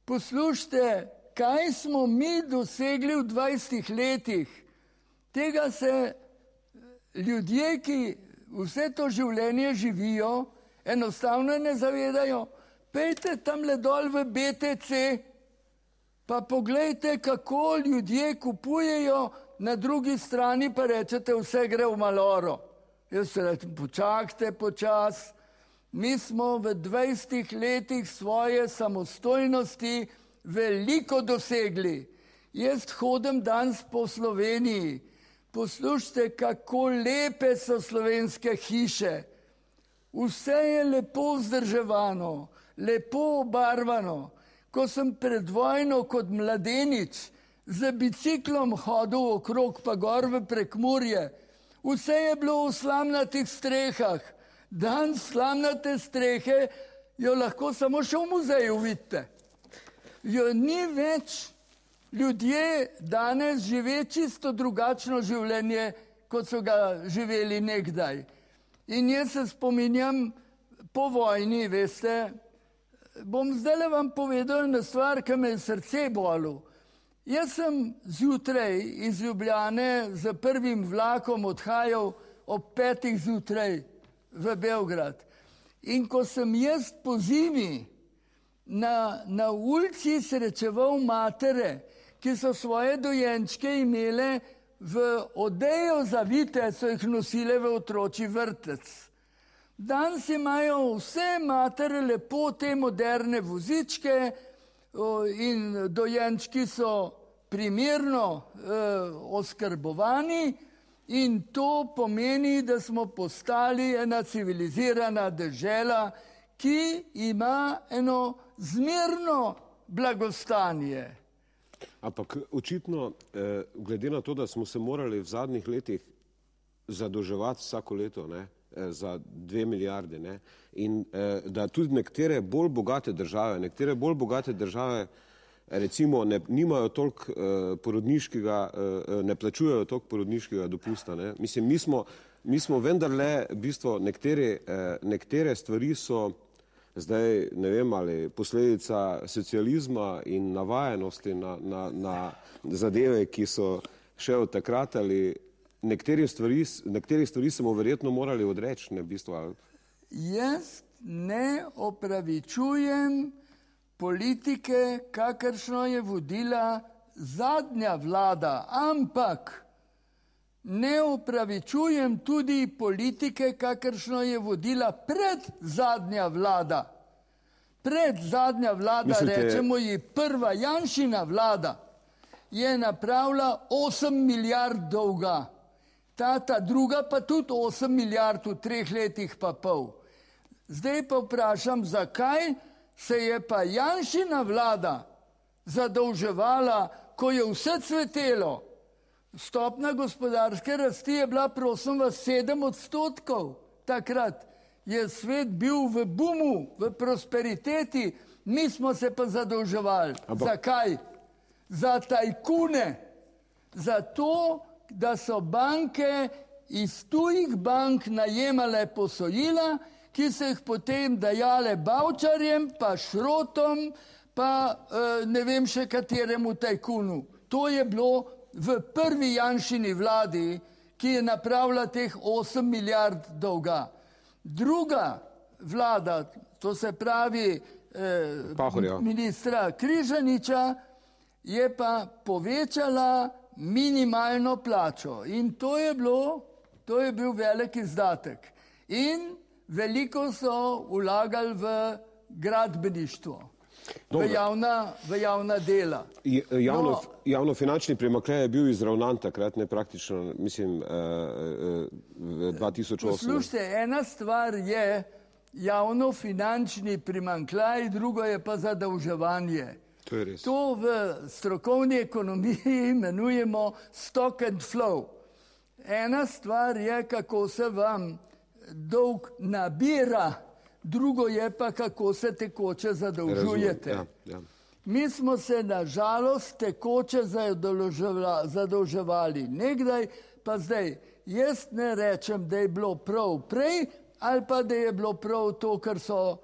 Poslušajte, kaj smo mi dosegli v 20 letih. Tega se ljudje, ki vse to življenje živijo, enostavno ne zavedajo. Pejte tamle dol v BTC, pa poglejte, kako ljudje kupujejo, na drugi strani pa rečete, vse gre v maloro. Jaz se rečem, počakajte počas. Mi smo v 20 letih svoje samostojnosti veliko dosegli. Jaz hodim danes po Sloveniji. Poslušajte, kako lepe so slovenske hiše. Vse je lepo vzdrževano, lepo obarvano. ko sem pred vojno kot mladenič z biciklom hodil okrog pa gor v Prekmurje. Vse je bilo v slamnatih strehah. Danes slamnate strehe jo lahko samo še v muzeju vidite. Jo ni več. Ljudje danes žive čisto drugačno življenje, kot so ga živeli nekdaj. In jaz se spominjam po vojni, veste, bom zdaj vam povedal eno stvar, ki me je srce bolelo. Jaz sem zjutraj iz Ljubljane z prvim vlakom odhajal ob 5. zjutraj v Beograd. In ko sem jaz po zimi na ulici srečeval matere, ki so svoje dojenčke imele v odejo zavite, so jih nosile v otročji vrtec. Danes imajo vse matere lepo te moderne vozičke in dojenčki so primerno oskrbovani in to pomeni, da smo postali ena civilizirana dežela, ki ima eno zmerno blagostanje. Ampak očitno, glede na to, da smo se morali v zadnjih letih zadolževati vsako leto za 2 milijarde, in da tudi nekatere bolj bogate države recimo nimajo toliko porodniškega, ne plačujejo toliko porodniškega dopusta. Mislim, mi smo vendarle, v bistvu, nekatere stvari so zdaj, ne vem, ali posledica socializma in navajenosti na zadeve, ki so še od takrat, ali nekaterih stvari smo verjetno morali odreči, v bistvu. Jaz ne opravičujem politike, kakršno je vodila zadnja vlada, ampak ne opravičujem tudi politike, kakršno je vodila predzadnja vlada. Predzadnja vlada, rečemo ji prva Janšina vlada, je napravila 8 milijard dolga. Ta druga pa tudi 8 milijard v 3 letih pa pol. Zdaj pa vprašam, zakaj se je pa Janšina vlada zadolževala, ko je vse cvetelo. Stopna gospodarske rasti je bila, prosim vas, 7% takrat. Je svet bil v boomu, v prosperiteti, mi smo se pa zadolževali. Zakaj? Za tajkune. Zato, da so banke iz tujih bank najemale posojila, ki so jih potem dajale Bavčarjem, pa Šrotom, pa ne vem še kateremu tajkunu. To je bilo v prvi Janšini vladi, ki je napravila teh 8 milijard dolga. Druga vlada, to se pravi ministra Križaniča, je pa povečala minimalno plačo. In to je bil velik izdatek. In veliko so vlagali v gradbeništvo, v javna dela. Javnofinančni primanjkljaj je bil izravnan takrat, ne praktično, mislim, v 2008. Poslušajte, ena stvar je javnofinančni primanjkljaj, drugo je pa zadolževanje. To je res. To v strokovni ekonomiji imenujemo stock and flow. Ena stvar je, kako se vam dolg nabira, drugo je pa, kako se tekoče zadolžujete. Mi smo se nažalost tekoče zadolževali nekdaj, pa zdaj. Jaz ne rečem, da je bilo prav prej, ali pa da je bilo prav to, kar so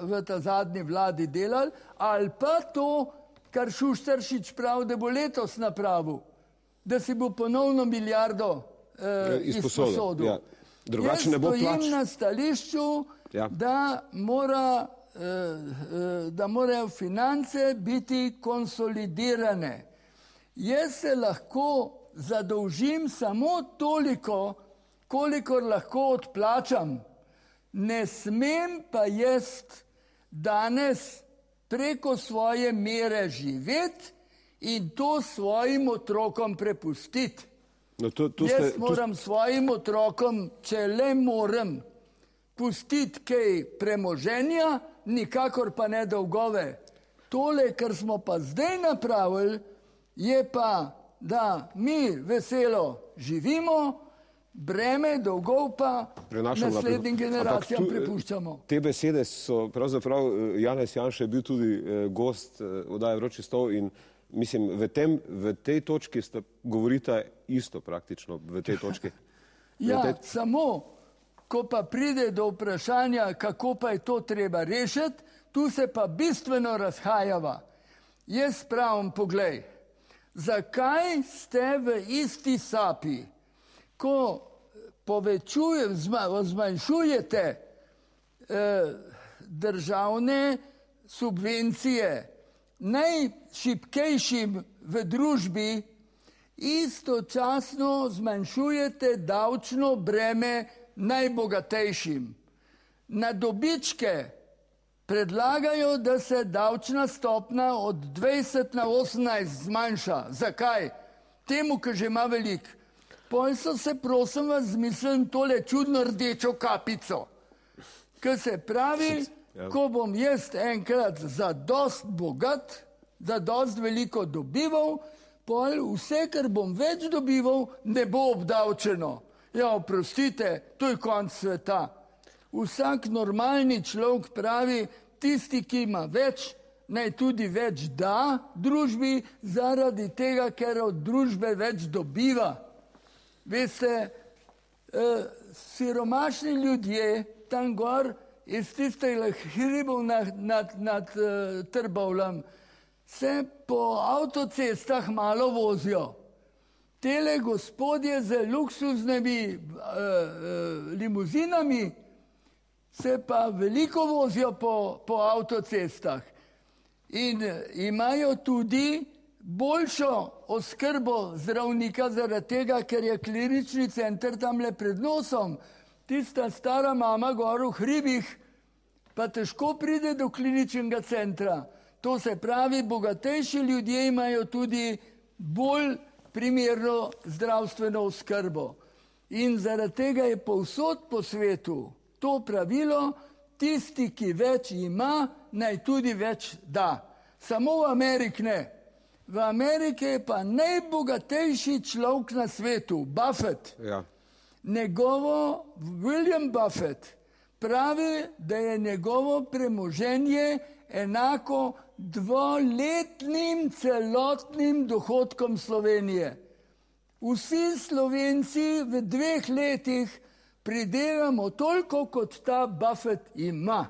v ta zadnji vladi delali, ali pa to, kar Šušteršič pravi, da bo letos napravil, da si bo ponovno milijardo izposodil. Ja. Jaz stojim na stališču, da morajo finance biti konsolidirane. Jaz se lahko zadolžim samo toliko, kolikor lahko odplačam. Ne smem pa jaz danes preko svoje mere živeti in to svojim otrokom prepustiti. Jaz moram svojim otrokom, če le moram, pustiti kaj premoženja, nikakor pa ne dolgove. Tole, kar smo pa zdaj napravili, je pa, da mi veselo živimo, breme dolgov pa naslednjim generacijam prepuščamo. Te besede so pravzaprav, Janez Janša je bil tudi gost oddaje Vroči stol in mislim, v tej točki govorite isto praktično, v tej točki. Ja, samo, ko pa pride do vprašanja, kako pa je to treba rešiti, tu se pa bistveno razhajava. Jaz pravim, poglej, zakaj ste v isti sapi, ko zmanjšujete državne subvencije najšibkejšim v družbi, istočasno zmanjšujete davčno breme najbogatejšim. Na dobičke predlagajo, da se davčna stopnja od 20 na 18 zmanjša. Zakaj? Temu, ki že ima veliko. Potem so se, prosim vas, zmislili tole čudno rdečo kapico. Ki se pravi, ko bom jaz enkrat zadost bogat, zadost veliko dobival, potem vse, kar bom več dobival, ne bo obdavčeno. Ja, oprostite, to je konec sveta. Vsak normalni človek pravi, tisti, ki ima več, naj tudi več da družbi, zaradi tega, ker od družbe več dobiva. Veste, siromašni ljudje tam gor iz tistih hribov nad Trbovljem se po avtocestah malo vozijo. Tele gospodje z luksuznimi limuzinami se pa veliko vozijo po avtocestah in imajo tudi boljšo oskrbo zdravnika zaradi tega, ker je klinični center tamle pred nosom. Tista stara mama gor v hribih pa težko pride do kliničnega centra. To se pravi, bogatejši ljudje imajo tudi bolj primerno zdravstveno oskrbo. In zaradi tega je povsod po svetu to pravilo, tisti, ki več ima, naj tudi več da. Samo v Ameriki ne. V Ameriki je pa najbogatejši človek na svetu, Buffett. Ja. William Buffett pravi, da je njegovo premoženje enako dvoletnim celotnim dohodkom Slovenije. Vsi Slovenci v 2 letih pridelamo toliko, kot ta Buffett ima.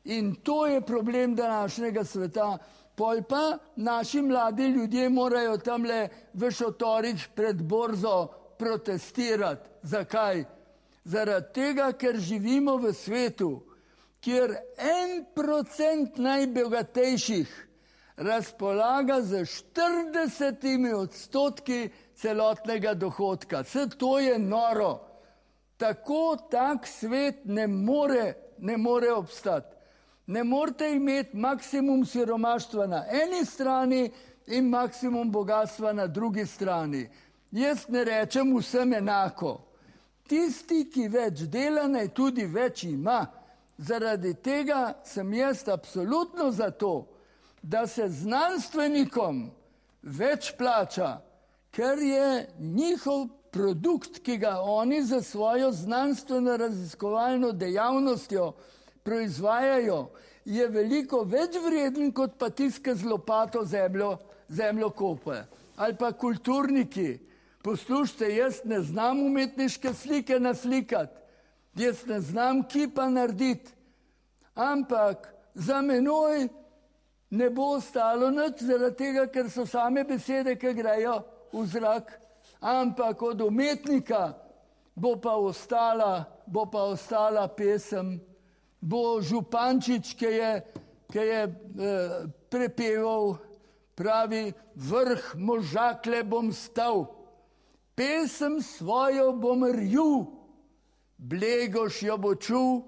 In to je problem današnjega sveta. Pol pa naši mladi ljudje morajo tamle v šotorih pred borzo protestirati. Zakaj? Zaradi tega, ker živimo v svetu, kjer 1% najbogatejših razpolaga z 40% celotnega dohodka. Vse to je noro. Tak svet ne more obstati. Ne morete imeti maksimum siromaštva na eni strani in maksimum bogatstva na drugi strani. Jaz ne rečem vsem enako. Tisti, ki več dela, naj tudi več ima. Zaradi tega sem jaz absolutno za to, da se znanstvenikom več plača, ker je njihov produkt, ki ga oni za svojo znanstveno raziskovalno dejavnostjo proizvajajo, je veliko več vreden, kot pa tiska z lopato zemljo kope. Ali pa kulturniki. Poslušajte, jaz ne znam umetniške slike naslikati, jaz ne znam kipa narediti, ampak za menoj ne bo ostalo nič, zaradi tega, ker so same besede, ki grejo v zrak, ampak od umetnika bo pa ostala pesem, bo Župančič, ki je prepeval, pravi, vrh Možakle bom stal, pesem svojo bom rju, Blegoš jo bo čul,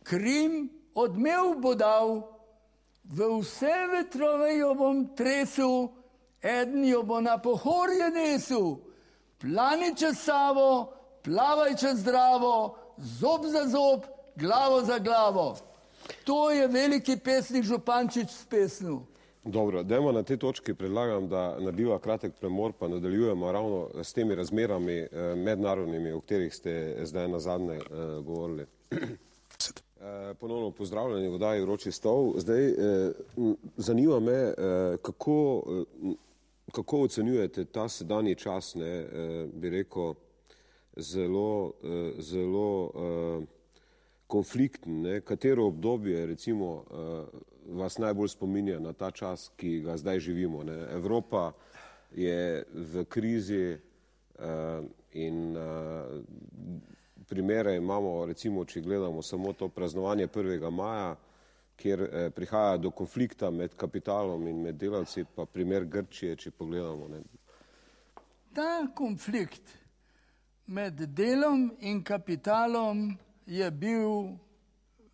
Krim odmev bo dal, v vse vetrove jo bom tresel, eden jo bo na pohorje nesel, plani čez Savo, plavaj čez Dravo, zob za zob, glavo za glavo. To je veliki pesnik Župančič spesnil. Dobro, dajmo na tej točki, predlagam, da narediva kratek premor, pa nadaljujemo ravno s temi razmerami mednarodnimi, o katerih ste zdaj nazadnje govorili. Ponovno pozdravljeni v oddaji Vroči stol. Zdaj, zanima me, kako ocenjujete ta sedanji čas, bi rekel, zelo konflikten, katero obdobje, recimo, vas najbolj spominja na ta čas, ki ga zdaj živimo. Evropa je v krizi in primere imamo, recimo, če gledamo samo to praznovanje 1. maja, kjer prihaja do konflikta med kapitalom in med delavci, pa primer Grčije, če pogledamo. Ta konflikt med delom in kapitalom je bil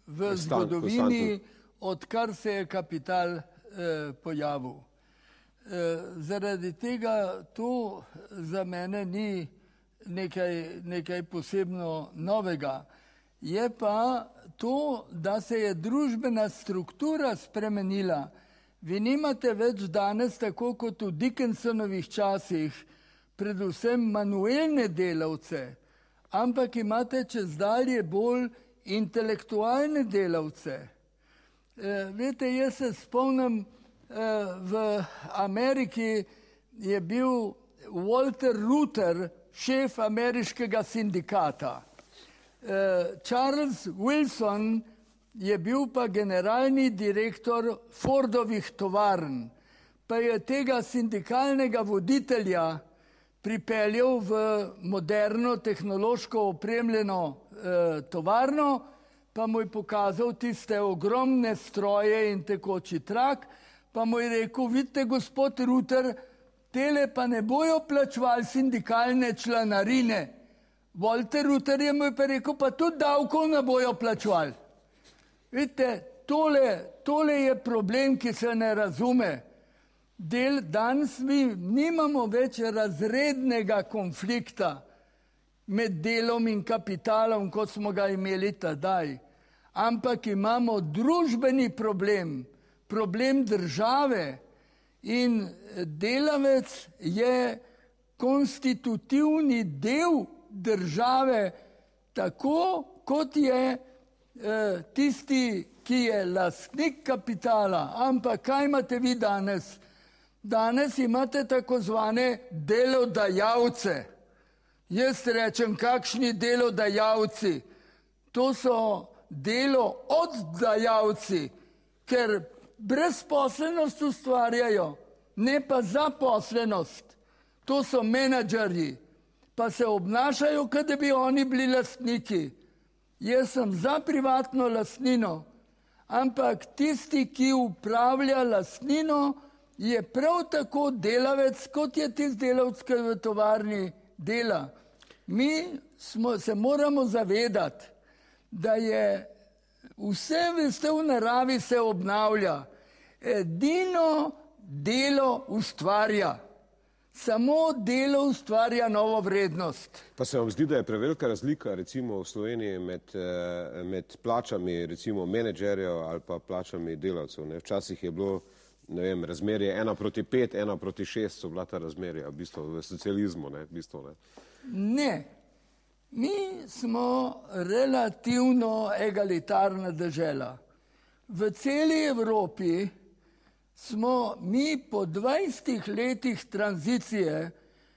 v zgodovini, odkar se je kapital pojavil. Zaradi tega to za mene ni nekaj posebno novega. Je pa to, da se je družbena struktura spremenila. Vi nimate več danes, tako kot v Dickensonovih časih, predvsem manuelne delavce, ampak imate čezdalje bolj intelektualne delavce. Veste, jaz se spomnim, v Ameriki je bil Walter Reuther, šef ameriškega sindikata. Charles Wilson je bil pa generalni direktor Fordovih tovarn, pa je tega sindikalnega voditelja pripeljal v moderno, tehnološko opremljeno tovarno, pa mu je pokazal tiste ogromne stroje in tekoči trak, pa mu je rekel, vidite, gospod Reuther, tele pa ne bojo plačevali sindikalne članarine. Walter Reuther je mu pa rekel, pa tudi davkov ne bojo plačevali. Vidite, tole je problem, ki se ne razume. Danes mi nimamo več razrednega konflikta med delom in kapitalom, kot smo ga imeli tedaj, ampak imamo družbeni problem države in delavec je konstitutivni del države, tako kot je tisti, ki je lastnik kapitala. Ampak kaj imate vi danes? Danes imate tako zvane delodajalce. Jaz rečem, kakšni delodajalci? To so delooddajalci, ker brezposlenost ustvarjajo, ne pa zaposlenost. To so menedžerji, pa se obnašajo, kot da bi oni bili lastniki. Jaz sem za privatno lastnino, ampak tisti, ki upravlja lastnino, je prav tako delavec, kot je tisti delavec, ki v tovarni dela. Mi se moramo zavedati, da je vse, veste, v naravi se obnavlja. Edino delo ustvarja. Samo delo ustvarja novo vrednost. Pa se vam zdi, da je prevelika razlika, recimo v Sloveniji, med plačami, recimo menedžerjev ali pa plačami delavcev? Včasih je bilo, ne vem, razmerje 1:5, 1:6 so bila ta razmerja, v bistvu v socializmu, v bistvu. Ne. Mi smo relativno egalitarna dežela. V celi Evropi smo mi po 20 letih tranzicije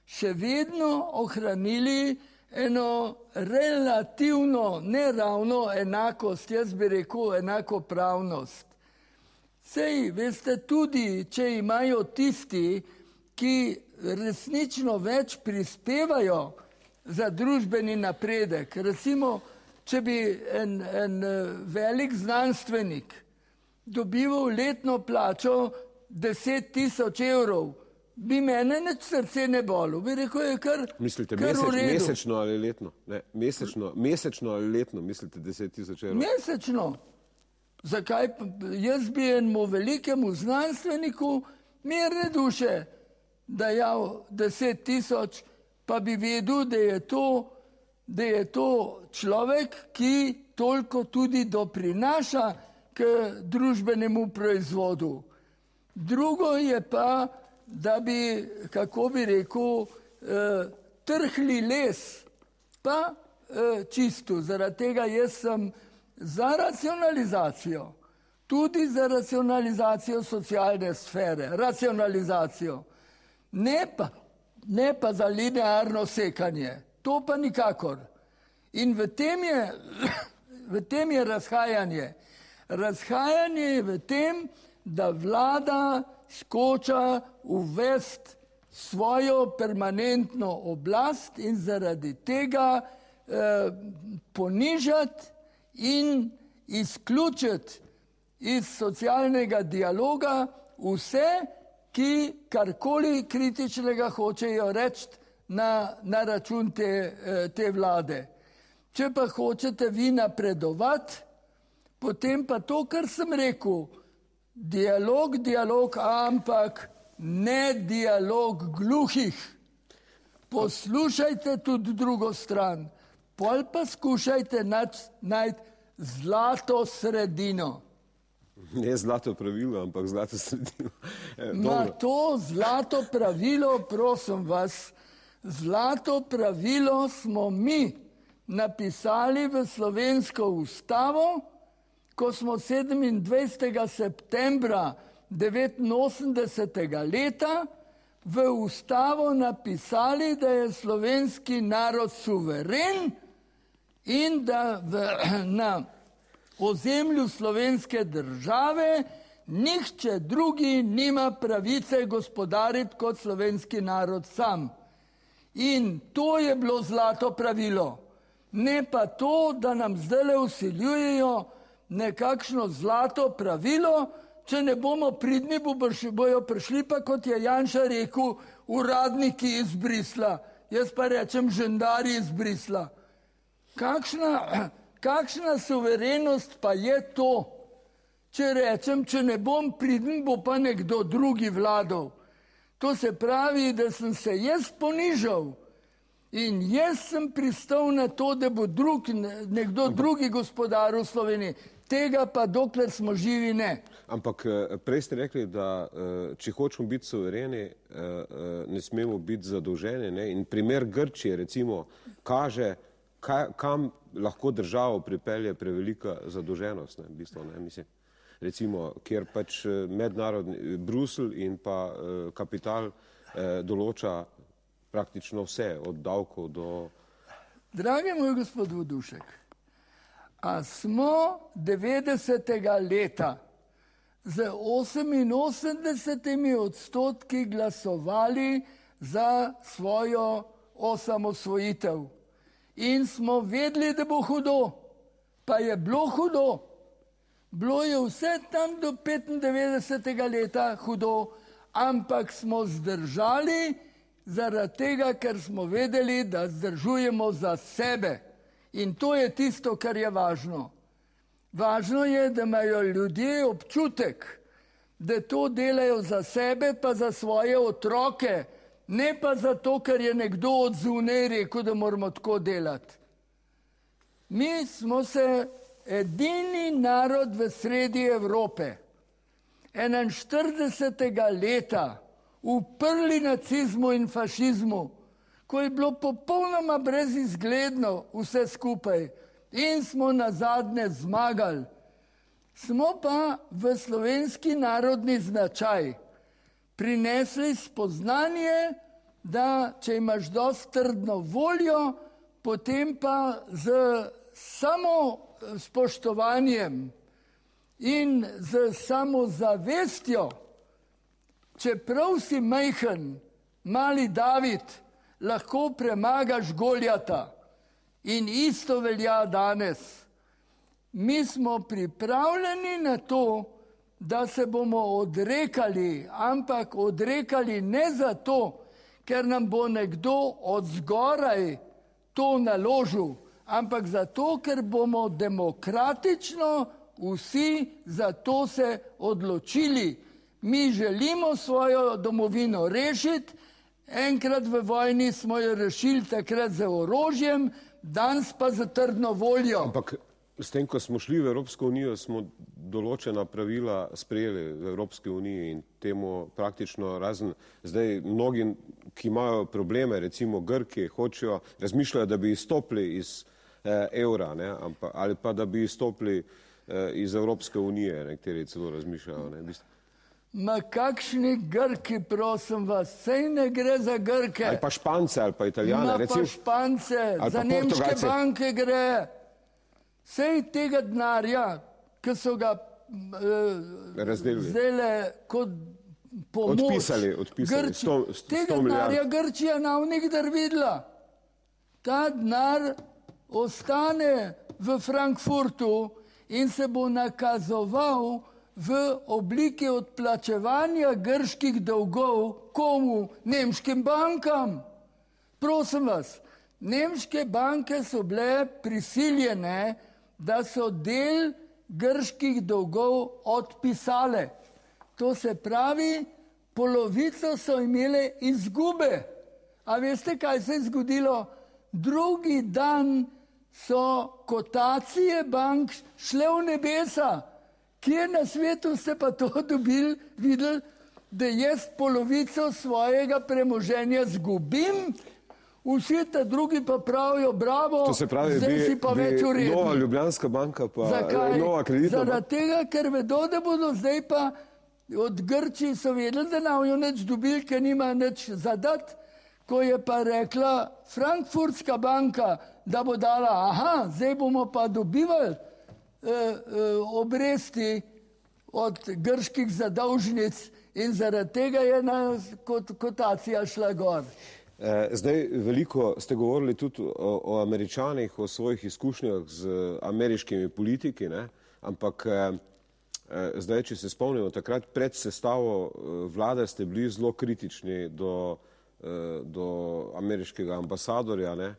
še vedno ohranili eno relativno, ne ravno enakost, jaz bi rekel enakopravnost. Sej, veste, tudi, če imajo tisti, ki resnično več prispevajo za družbeni napredek. Recimo, če bi en velik znanstvenik dobival letno plačo 10.000 evrov, bi mene nič srce ne bolelo. Bi rekel, je kar v redu. Mislite mesečno ali letno? Ne, mesečno ali letno, mislite 10.000 evrov? Mesečno. Zakaj? Jaz bi enemu velikemu znanstveniku mirne duše dajal 10.000, pa bi vedel, da je to človek, ki toliko tudi doprinaša k družbenemu proizvodu. Drugo je pa, da bi, kako bi rekel, trhli les, pa čisto. Zaradi tega jaz sem za racionalizacijo, tudi za racionalizacijo socialne sfere, racionalizacijo, ne pa za linearno sekanje. To pa nikakor. In v tem je razhajanje. Razhajanje je v tem, da vlada skoča uvesti svojo permanentno oblast in zaradi tega ponižati in izključiti iz socialnega dialoga vse, ki karkoli kritičnega hočejo reči na račun te vlade. Če pa hočete vi napredovati, potem pa to, kar sem rekel, dialog, ampak ne dialog gluhih. Poslušajte tudi drugo stran, pol pa skušajte najti zlato sredino. Ne zlato pravilo, ampak zlato sredino. To zlato pravilo, prosim vas, zlato pravilo smo mi napisali v slovensko ustavo, ko smo 27. septembra 1989. leta v ustavo napisali, da je slovenski narod suveren in da na ozemlju slovenske države nihče drugi nima pravice gospodariti kot slovenski narod sam. In to je bilo zlato pravilo. Ne pa to, da nam zdajle vsiljujejo nekakšno zlato pravilo, če ne bomo pridni, bojo prišli pa, kot je Janša rekel, uradniki iz Brisla. Jaz pa rečem žandari iz Brisla. Kakšna suverenost pa je to, če rečem, če ne bom pridni, bo pa nekdo drugi vladal. To se pravi, da sem se jaz ponižal in jaz sem pristal na to, da bo nekdo drugi gospodar v Sloveniji. Tega pa dokler smo živi ne. Ampak prej ste rekli, da če hočemo biti suvereni, ne smemo biti zadolženi. Ne? In primer Grčije recimo kaže, kam lahko državo pripelje prevelika zadolženost. Ne? V bistvu, ne? Mislim, recimo, kjer pač mednarodni Bruselj in pa kapital določa praktično vse, od davkov do... Dragi moj gospod Vodušek, a smo 90. leta z 88% glasovali za svojo osamosvojitev in smo vedeli, da bo hudo, pa je bilo hudo. Bilo je vse tam do 95. leta hudo, ampak smo zdržali zaradi tega, ker smo vedeli, da zdržujemo za sebe. In to je tisto, kar je važno. Važno je, da imajo ljudje občutek, da to delajo za sebe, pa za svoje otroke, ne pa zato, ker je nekdo od zunaj rekel, da moramo tako delati. Mi smo se edini narod v sredi Evrope 41. leta uprli nacizmu in fašizmu, ko je bilo popolnoma brezizgledno vse skupaj in smo nazadnje zmagali. Smo pa v slovenski narodni značaj prinesli spoznanje, da če imaš dosti trdno voljo, potem pa z samo spoštovanjem in z samozavestjo, čeprav si majhen, mali David, lahko premagaš Goljata. In isto velja danes. Mi smo pripravljeni na to, da se bomo odrekali, ampak odrekali ne zato, ker nam bo nekdo od zgoraj to naložil, ampak zato, ker bomo demokratično vsi za to se odločili. Mi želimo svojo domovino rešiti, enkrat v vojni smo jo rešili takrat z orožjem, danes pa za trdno voljo. Ampak S tem, ko smo šli v Evropsko unijo, smo določena pravila sprejeli v Evropski uniji in temu praktično razen zdaj mnogi, ki imajo probleme, recimo Grki, hočejo, razmišljajo, da bi izstopili iz evra, ne, ali pa da bi izstopili iz Evropske unije, nekateri celo razmišljajo. Ne. Ma kakšni Grki, prosim vas, sej ne gre za Grke. Ali pa Špance, ali pa Italijane. Ma pa Špance, za nemške banke gre. Sej tega denarja, ki so ga zdajle kot pomoč odpisali, Grči, tega denarja Grčija nav nikdar videla. Ta denar ostane v Frankfurtu in se bo nakazoval v obliki odplačevanja grških dolgov komu? Nemškim bankam. Prosim vas, nemške banke so bile prisiljene, da so del grških dolgov odpisale. To se pravi, polovico so imele izgube. A veste, kaj se je zgodilo? Drugi dan so kotacije bank šle v nebesa. Kje na svetu ste pa to videli, da jaz polovico svojega premoženja zgubim, vsi ta drugi pa pravijo bravo, zdaj si pa več ureden. Nova Ljubljanska banka pa Nova kreditna banka. Zaradi tega, ker vedo, da bodo zdaj pa od Grčiji so vedeli, da navajo nič dobili, ker nima nič zadat, ko je pa rekla Frankfurtska banka, da bo dala, zdaj bomo pa dobivali obresti od grških zadolžnic in zaradi tega je kotacija šla gor. Zdaj veliko ste govorili tudi o Američanih, o svojih izkušnjah z ameriškimi politiki, ne? Ampak zdaj, če se spomnimo, takrat pred sestavo vlade ste bili zelo kritični do ameriškega ambasadorja, ne?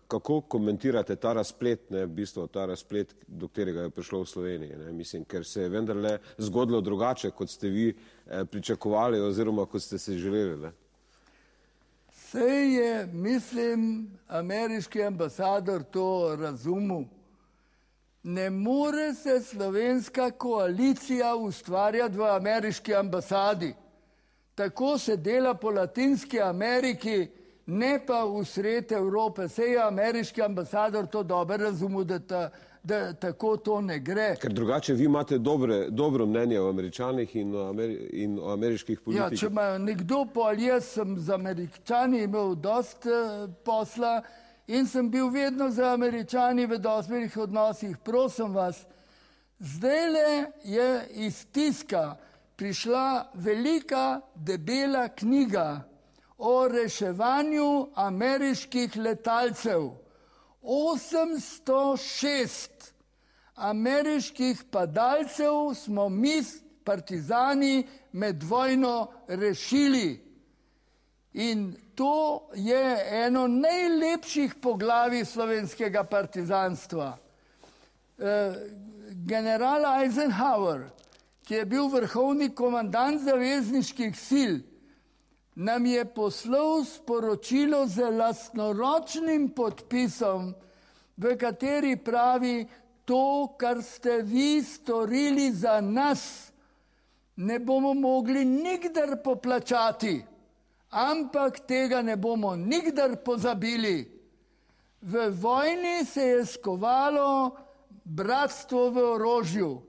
Kako komentirate ta razplet, ne, v bistvu ta razplet, do katerega je prišlo v Sloveniji, ne? Mislim, ker se je vendarle zgodilo drugače, kot ste vi pričakovali oziroma kot ste se želeli, ne? Sej je, mislim, ameriški ambasador to razumel. Ne more se slovenska koalicija ustvarjati v ameriški ambasadi. Tako se dela po Latinski Ameriki, ne pa v sred Evrope. Sej je ameriški ambasador to dobro razumel, da tako to ne gre. Ker drugače vi imate dobro mnenje o Američanih in o ameriških politikih. Ja, če ima nekdo jaz sem z Američani imel dost posla in sem bil vedno z Američani v dostih odnosih. Prosim vas, zdajle je iz tiska prišla velika, debela knjiga o reševanju ameriških letalcev. 806 ameriških padalcev smo mi, partizani, med vojno rešili. In to je eno najlepših poglavij slovenskega partizanstva. General Eisenhower, ki je bil vrhovni komandant zavezniških sil, nam je poslal sporočilo z lastnoročnim podpisom, v kateri pravi: to, kar ste vi storili za nas, ne bomo mogli nikdar poplačati, ampak tega ne bomo nikdar pozabili. V vojni se je skovalo bratstvo v orožju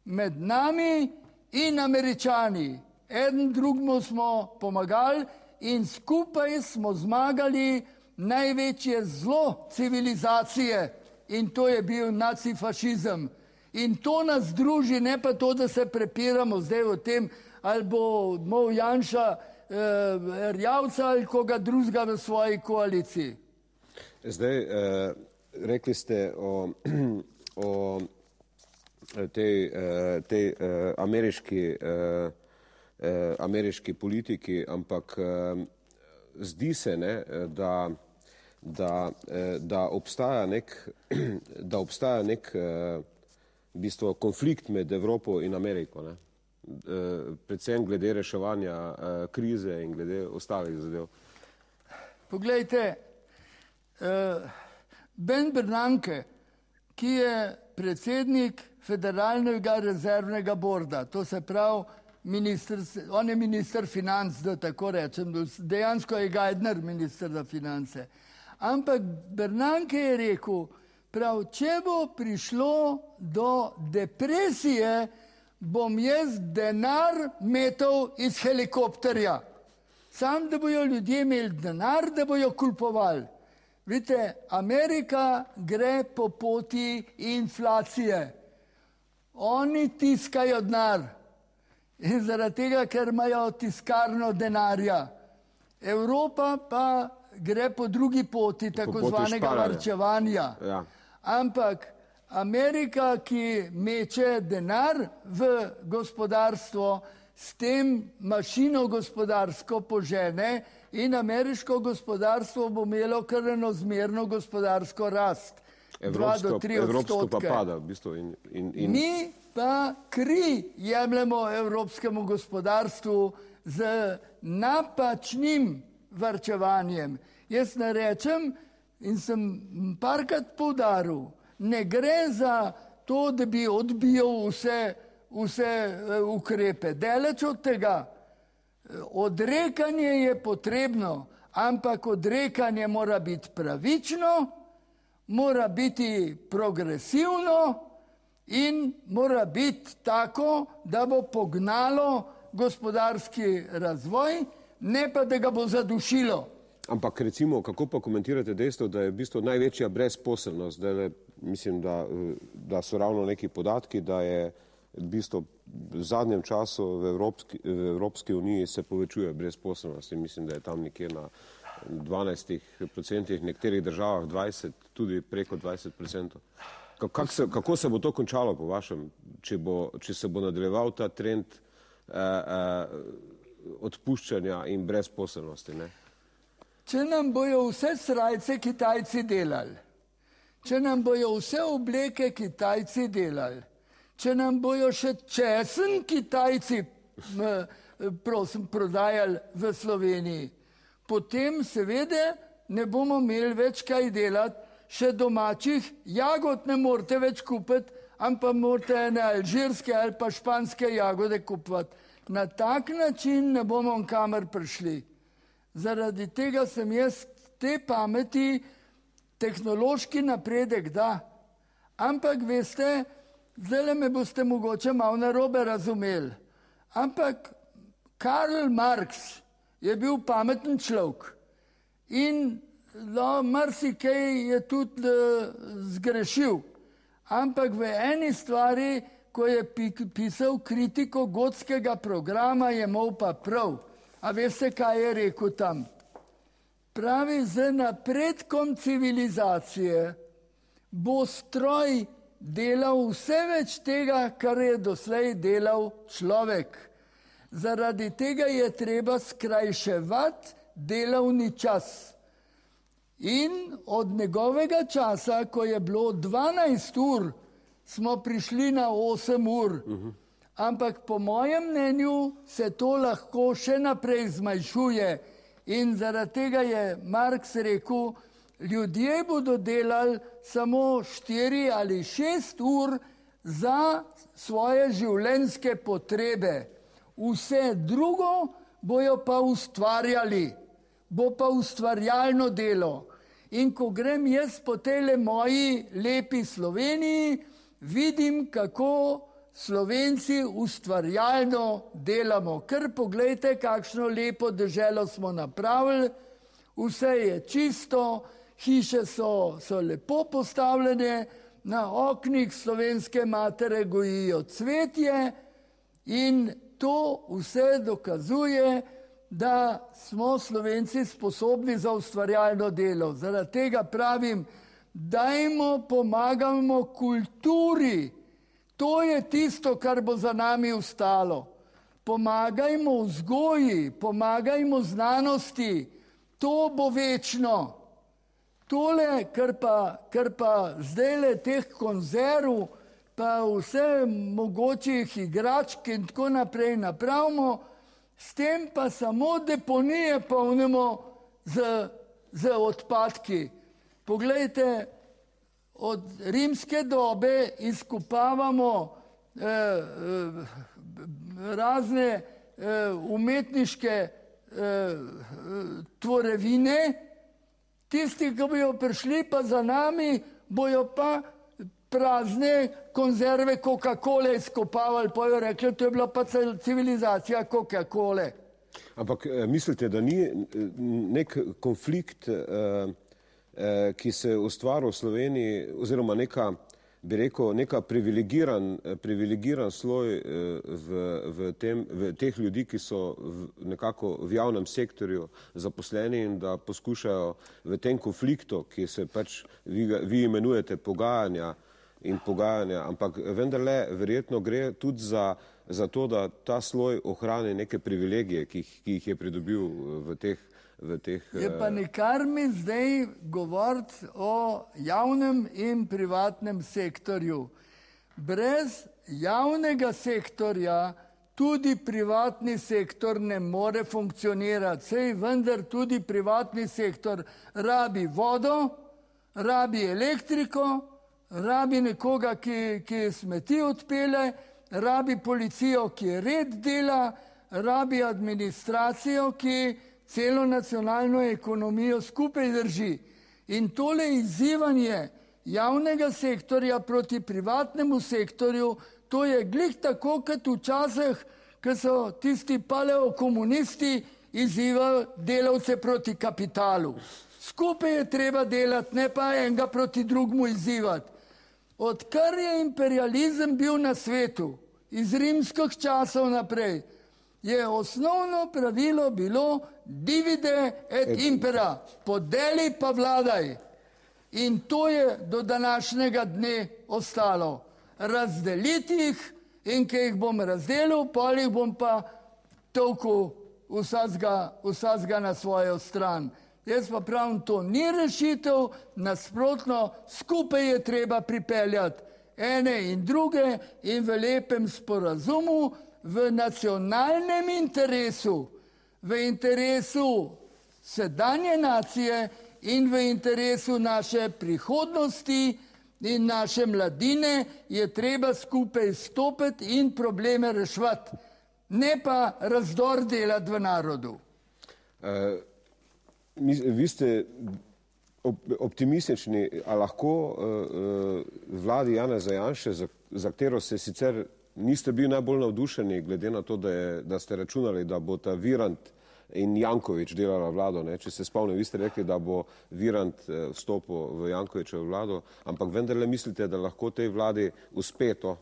med nami in Američani. Eden drugemu smo pomagali in skupaj smo zmagali največje zlo civilizacije in to je bil nacifašizem. In to nas druži, ne pa to, da se prepiramo zdaj o tem, ali bo imel Janša Erjavca ali koga drugega v svoji koaliciji. Zdaj, rekli ste o tej ameriški politiki, ampak zdi se, ne, da obstaja nek v bistvu konflikt med Evropo in Ameriko, ne? Predvsem glede reševanja krize in glede ostalih zadev. Poglejte, Ben Bernanke ki je predsednik Federalnega rezervnega borda. To se pravi, on je minister financ, da tako rečem, dejansko je Geithner minister za finance. Ampak Bernanke je rekel, prav, če bo prišlo do depresije, bom jaz denar metal iz helikopterja. Sam, da bojo ljudje imeli denar, da bojo kupovali. Vidite, Amerika gre po poti inflacije. Oni tiskajo denar. In zaradi tega, ker imajo tiskarno denarja. Evropa pa gre po drugi poti, tako zvanega varčevanja. Ja. Ampak Amerika, ki meče denar v gospodarstvo, s tem mašino gospodarsko požene in ameriško gospodarstvo bo imelo kar enosmerno gospodarsko rast. Evropsko pa pada v bistvu. Mi pa kri jemljemo evropskemu gospodarstvu z napačnim varčevanjem. Jaz ne rečem in sem parkrat poudaril, ne gre za to, da bi odbijal vse ukrepe. Daleč od tega. Odrekanje je potrebno, ampak odrekanje mora biti pravično, mora biti progresivno in mora biti tako, da bo pognalo gospodarski razvoj, ne pa da ga bo zadušilo. Ampak recimo, kako pa komentirate dejstvo, da je v bistvu največja brezposelnost, zdaj mislim, da so ravno neki podatki, da je v bistvu v zadnjem času v Evropski uniji se povečuje brezposelnost in mislim, da je tam nekje na 12%, v nekaterih državah 20%, tudi preko 20%. Kako se bo to končalo po vašem, če se bo nadaljeval ta trend odpuščanja in brezposelnosti, ne? Če nam bojo vse srajce Kitajci delali, če nam bojo vse obleke Kitajci delali, če nam bojo še česen Kitajci prodajali v Sloveniji, potem seveda ne bomo imeli več kaj delati, še domačih jagod ne morete več kupiti, ampak morate ene alžirske ali pa španske jagode kupovati. Na tak način ne bomo kamor prišli. Zaradi tega sem jaz te pameti, tehnološki napredek, da. Ampak veste, zdaj me boste mogoče malo narobe razumeli. Ampak Karl Marx je bil pameten človek in marsikaj je tudi zgrešil. Ampak v eni stvari, ko je pisal kritiko gotskega programa, je imel pa prav. A veste, kaj je rekel tam? Pravi, z napredkom civilizacije bo stroj delal vse več tega, kar je doslej delal človek. Zaradi tega je treba skrajševati delovni čas. In od njegovega časa, ko je bilo 12 ur, smo prišli na 8 ur. Ampak po mojem mnenju se to lahko še naprej zmanjšuje. In zaradi tega je Marx rekel, ljudje bodo delali samo 4 ali 6 ur za svoje življenjske potrebe. Vse drugo bojo pa ustvarjali, bo pa ustvarjalno delo. In ko grem jaz po tejle moji lepi Sloveniji, vidim, kako Slovenci ustvarjalno delamo. Ker poglejte, kakšno lepo deželo smo napravili, vse je čisto, hiše so lepo postavljene, na oknih slovenske matere gojijo cvetje in to vse dokazuje, da smo Slovenci sposobni za ustvarjalno delo. Zaradi tega pravim, pomagamo kulturi. To je tisto, kar bo za nami ostalo. Pomagajmo vzgoji, pomagajmo znanosti. To bo večno. Tole, kar pa zdajle teh konzerv, pa vse mogočih igračk in tako naprej napravimo, s tem pa samo deponije polnimo z odpadki. Poglejte, od rimske dobe izkopavamo razne umetniške tvorevine, tisti, ki bojo prišli pa za nami, bojo pa prazne konzerve Coca-Cole izkopavali, pa jo rekli, to je bila pa civilizacija Coca-Cole. Ampak mislite, da ni nek konflikt, ki se ustvari v Sloveniji, oziroma neka, bi rekel, neka privilegiran sloj v teh ljudi, ki so nekako v javnem sektorju zaposleni in da poskušajo v tem konfliktu, ki se pač vi imenujete pogajanja, ampak vendarle verjetno gre tudi za to, da ta sloj ohrani neke privilegije, ki jih je pridobil v teh. Je pa nikar mi zdaj govoriti o javnem in privatnem sektorju. Brez javnega sektorja tudi privatni sektor ne more funkcionirati. Sej vendar tudi privatni sektor rabi vodo, rabi elektriko, rabi nekoga, ki smeti odpele, rabi policijo, ki red dela, rabi administracijo, ki celo nacionalno ekonomijo skupaj drži. In tole izzivanje javnega sektorja proti privatnemu sektorju, to je glih tako, kot včasih, ko so tisti paleokomunisti izzivali delavce proti kapitalu. Skupaj je treba delati, ne pa enega proti drugmu izzivati. Odkar je imperializem bil na svetu, iz rimskih časov naprej, je osnovno pravilo bilo divide et impera, podeli pa vladaj. In to je do današnjega dne ostalo. Razdeliti jih in ko jih bom razdelil, pol jih bom pa tolkel vsazga na svojo stran. Jaz pa pravim, to ni rešitev, nasprotno, skupaj je treba pripeljati ene in druge in v lepem sporazumu, v nacionalnem interesu, v interesu sedanje nacije in v interesu naše prihodnosti in naše mladine je treba skupaj stopiti in probleme reševati, ne pa razdor delati v narodu. Vi ste optimistični, a lahko vladi Janeza Janše, za katero se sicer niste bili najbolj navdušeni, glede na to, da ste računali, da bo ta Virant in Janković delala vlado. Ne? Če se spomnim, vi ste rekli, da bo Virant vstopil v Jankovićevo vlado, ampak vendarle mislite, da lahko tej vladi uspe to?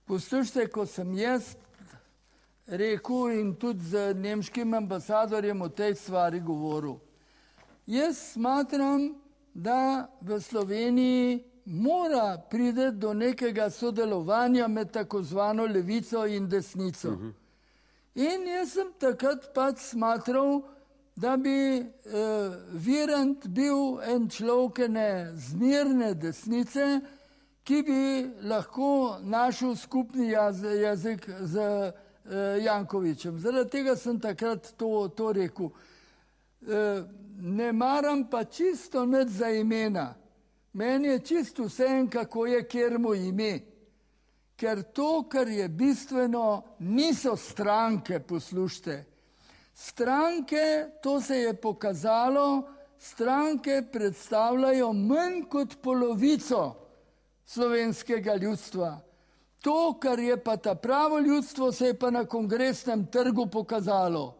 Poslušajte, ko sem jaz rekel in tudi z nemškim ambasadorjem o tej stvari govoril. Jaz smatram, da v Sloveniji mora priti do nekega sodelovanja med tako zvano levico in desnico. In jaz sem takrat pač smatral, da bi Virant bil en človek ene zmirne desnice, ki bi lahko našel skupni jezik z Jankovićem. Zaradi tega sem takrat to rekel. Ne maram pa čisto nič za imena. Meni je čisto vseeno, kako je kjermu ime. Ker to, kar je bistveno, niso stranke, poslušajte. Stranke, to se je pokazalo, stranke predstavljajo manj kot polovico slovenskega ljudstva. To, kar je pa ta pravo ljudstvo, se je pa na Kongresnem trgu pokazalo.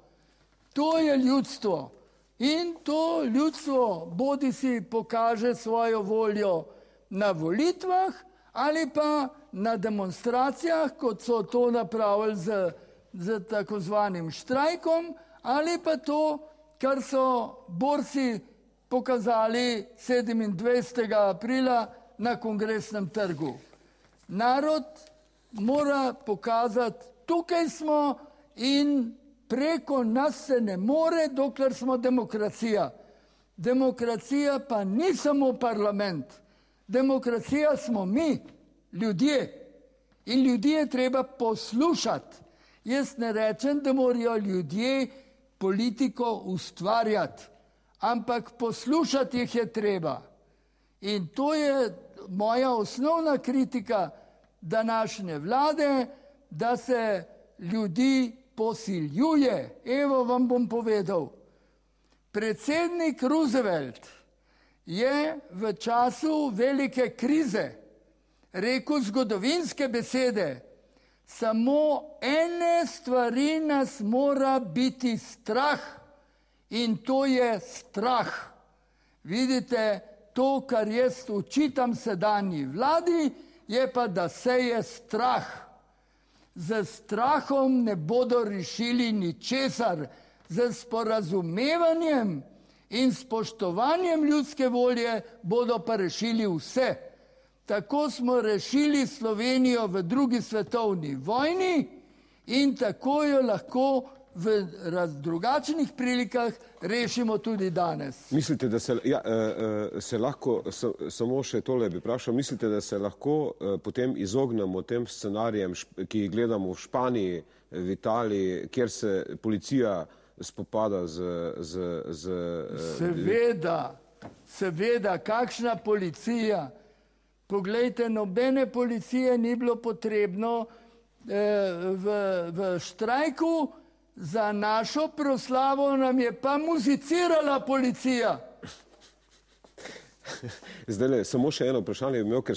To je ljudstvo. In to ljudstvo bodi si pokaže svojo voljo na volitvah ali pa na demonstracijah, kot so to napravili z tako zvanim štrajkom, ali pa to, kar so borci pokazali 27. aprila na Kongresnem trgu. Narod mora pokazati, tukaj smo in preko nas se ne more, dokler smo demokracija. Demokracija pa ni samo parlament. Demokracija smo mi, ljudje. In ljudi je treba poslušati. Jaz ne rečem, da morajo ljudje politiko ustvarjati, ampak poslušati jih je treba. In to je moja osnovna kritika današnje vlade, da se ljudi posiljuje. Evo vam bom povedal. Predsednik Roosevelt je v času velike krize rekel zgodovinske besede: samo ene stvari nas mora biti strah, in to je strah. Vidite, to, kar jaz očitam sedanji vladi, je pa, da seje strah. Z strahom ne bodo rešili ničesar, z sporazumevanjem in spoštovanjem ljudske volje bodo pa rešili vse. Tako smo rešili Slovenijo v drugi svetovni vojni in tako jo lahko v drugačnih prilikah rešimo tudi danes. Mislite, da se lahko, samo še tole bi vprašal, mislite, da se lahko potem izognemo tem scenarijem, ki jih gledamo v Španiji, v Italiji, kjer se policija spopada z... Seveda, kakšna policija? Poglejte, nobene policije ni bilo potrebno v štrajku, za našo proslavo nam je pa muzicirala policija. Zdaj, samo še eno vprašanje bi imel, ker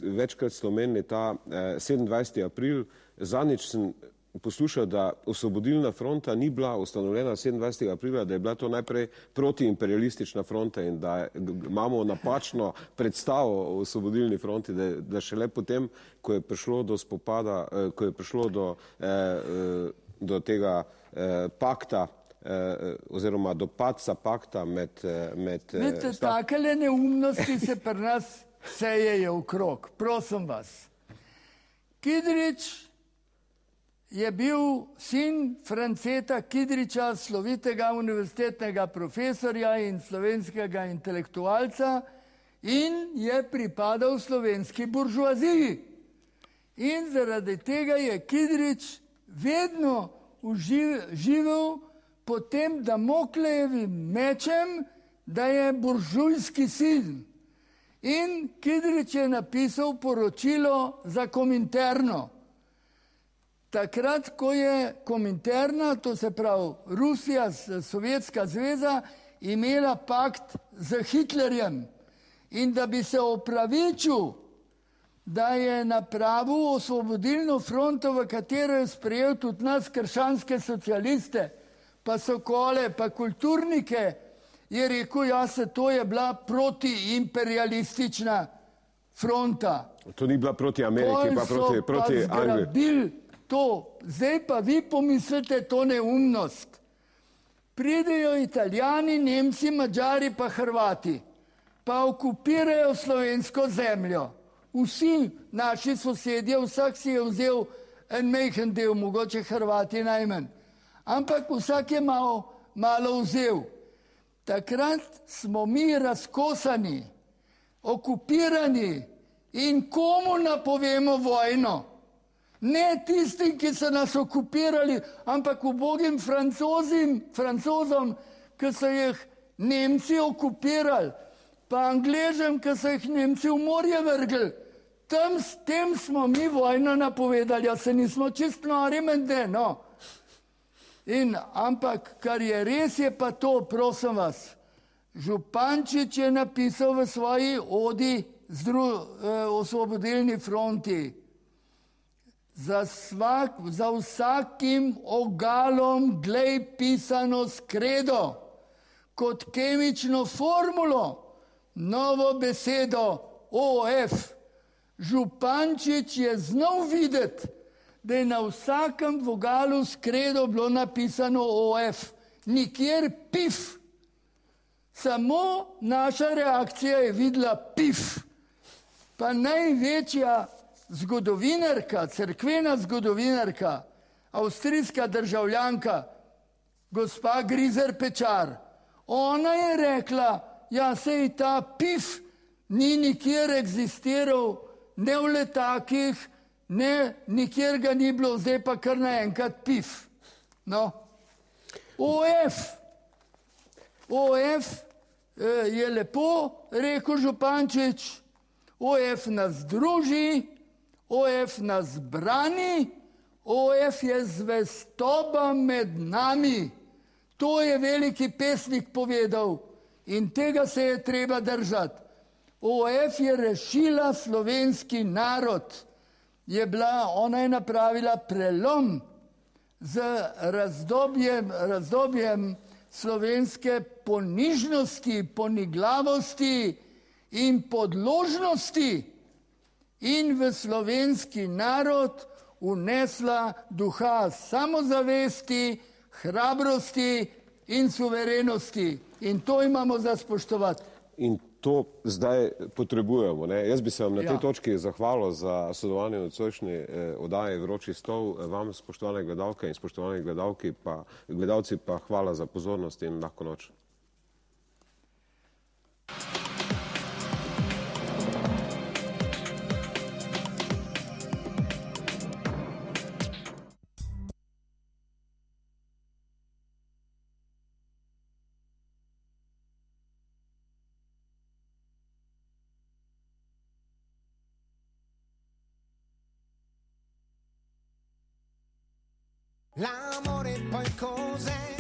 večkrat ste omenili ta 27. april. Zadnjič sem poslušal, da Osvobodilna fronta ni bila ustanovljena 27. aprila, da je bila to najprej protiimperialistična fronta in da imamo napačno predstavo o Osvobodilni fronti, da šele potem, ko je prišlo do spopada, ko je prišlo do tega pakta oziroma do padca pakta med... Vidite, takele neumnosti se pri nas sejejo okrog. Prosim vas. Kidrič je bil sin Franceta Kidriča, slovitega univerzitetnega profesorja in slovenskega intelektualca, in je pripadal slovenski buržoaziji. In zaradi tega je Kidrič vedno živel pod tem Damoklejevim mečem, da je buržujski sin. In Kidrič je napisal poročilo za Kominterno. Takrat, ko je Kominterna, to se pravi Rusija, Sovjetska zveza, imela pakt z Hitlerjem in da bi se opravičil, da je napravil Osvobodilno fronto, v katero je sprejel tudi nas, krščanske socialiste, pa sokole, pa kulturnike, je rekel, ja, to je bila protiimperialistična fronta. To ni bila proti Ameriki, pa proti Angliji. To. Zdaj pa vi pomislite to neumnost. Pridejo Italijani, Nemci, Mađari pa Hrvati, pa okupirajo slovensko zemljo. Vsi naši sosedje, vsak si je vzel en majhen del, mogoče Hrvati najmanj. Ampak vsak je malo vzel. Takrat smo mi razkosani, okupirani in komu napovemo vojno? Ne tistim, ki so nas okupirali, ampak ubogim Francozom, ki so jih Nemci okupirali, pa Angležem, ki so jih Nemci v morje vrgli. Tem smo mi vojno napovedali, ja se nismo čist nori mende, no. Ampak, kar je res, je pa to, prosim vas, Župančič je napisal v svoji odi Osvobodilni fronti: za vsakim ogalom glej pisano skredo, kot kemično formulo, novo besedo OF. Župančič je znal videti, da je na vsakem vogalu skredo bilo napisano OF, nikjer PIF. Samo naša reakcija je videla PIF. Pa največja zgodovinarka, cerkvena zgodovinarka, avstrijska državljanka, gospa Grizer Pečar, ona je rekla, ja, sej ta PIF ni nikjer egzistiral, ne v letakih, ne, nikjer ga ni bilo, zdaj pa kar naenkrat PIF. No, OF je lepo rekel Župančič, OF nas druži, OF nas brani, OF je zvestoba med nami. To je veliki pesnik povedal in tega se je treba držati. OF je rešila slovenski narod. Ona je napravila prelom z razdobjem slovenske ponižnosti, poniglavosti in podložnosti in v slovenski narod unesla duha samozavesti, hrabrosti in suverenosti. In to imamo za spoštovati. In to zdaj potrebujemo. Ne? Jaz bi se vam na tej točki zahvalil za sodelovanje v nocojšnji oddaji Vroči stol. Vam, spoštovane gledalke in spoštovani gledalci, pa hvala za pozornost in lahko noč. L'amore poi cos'è?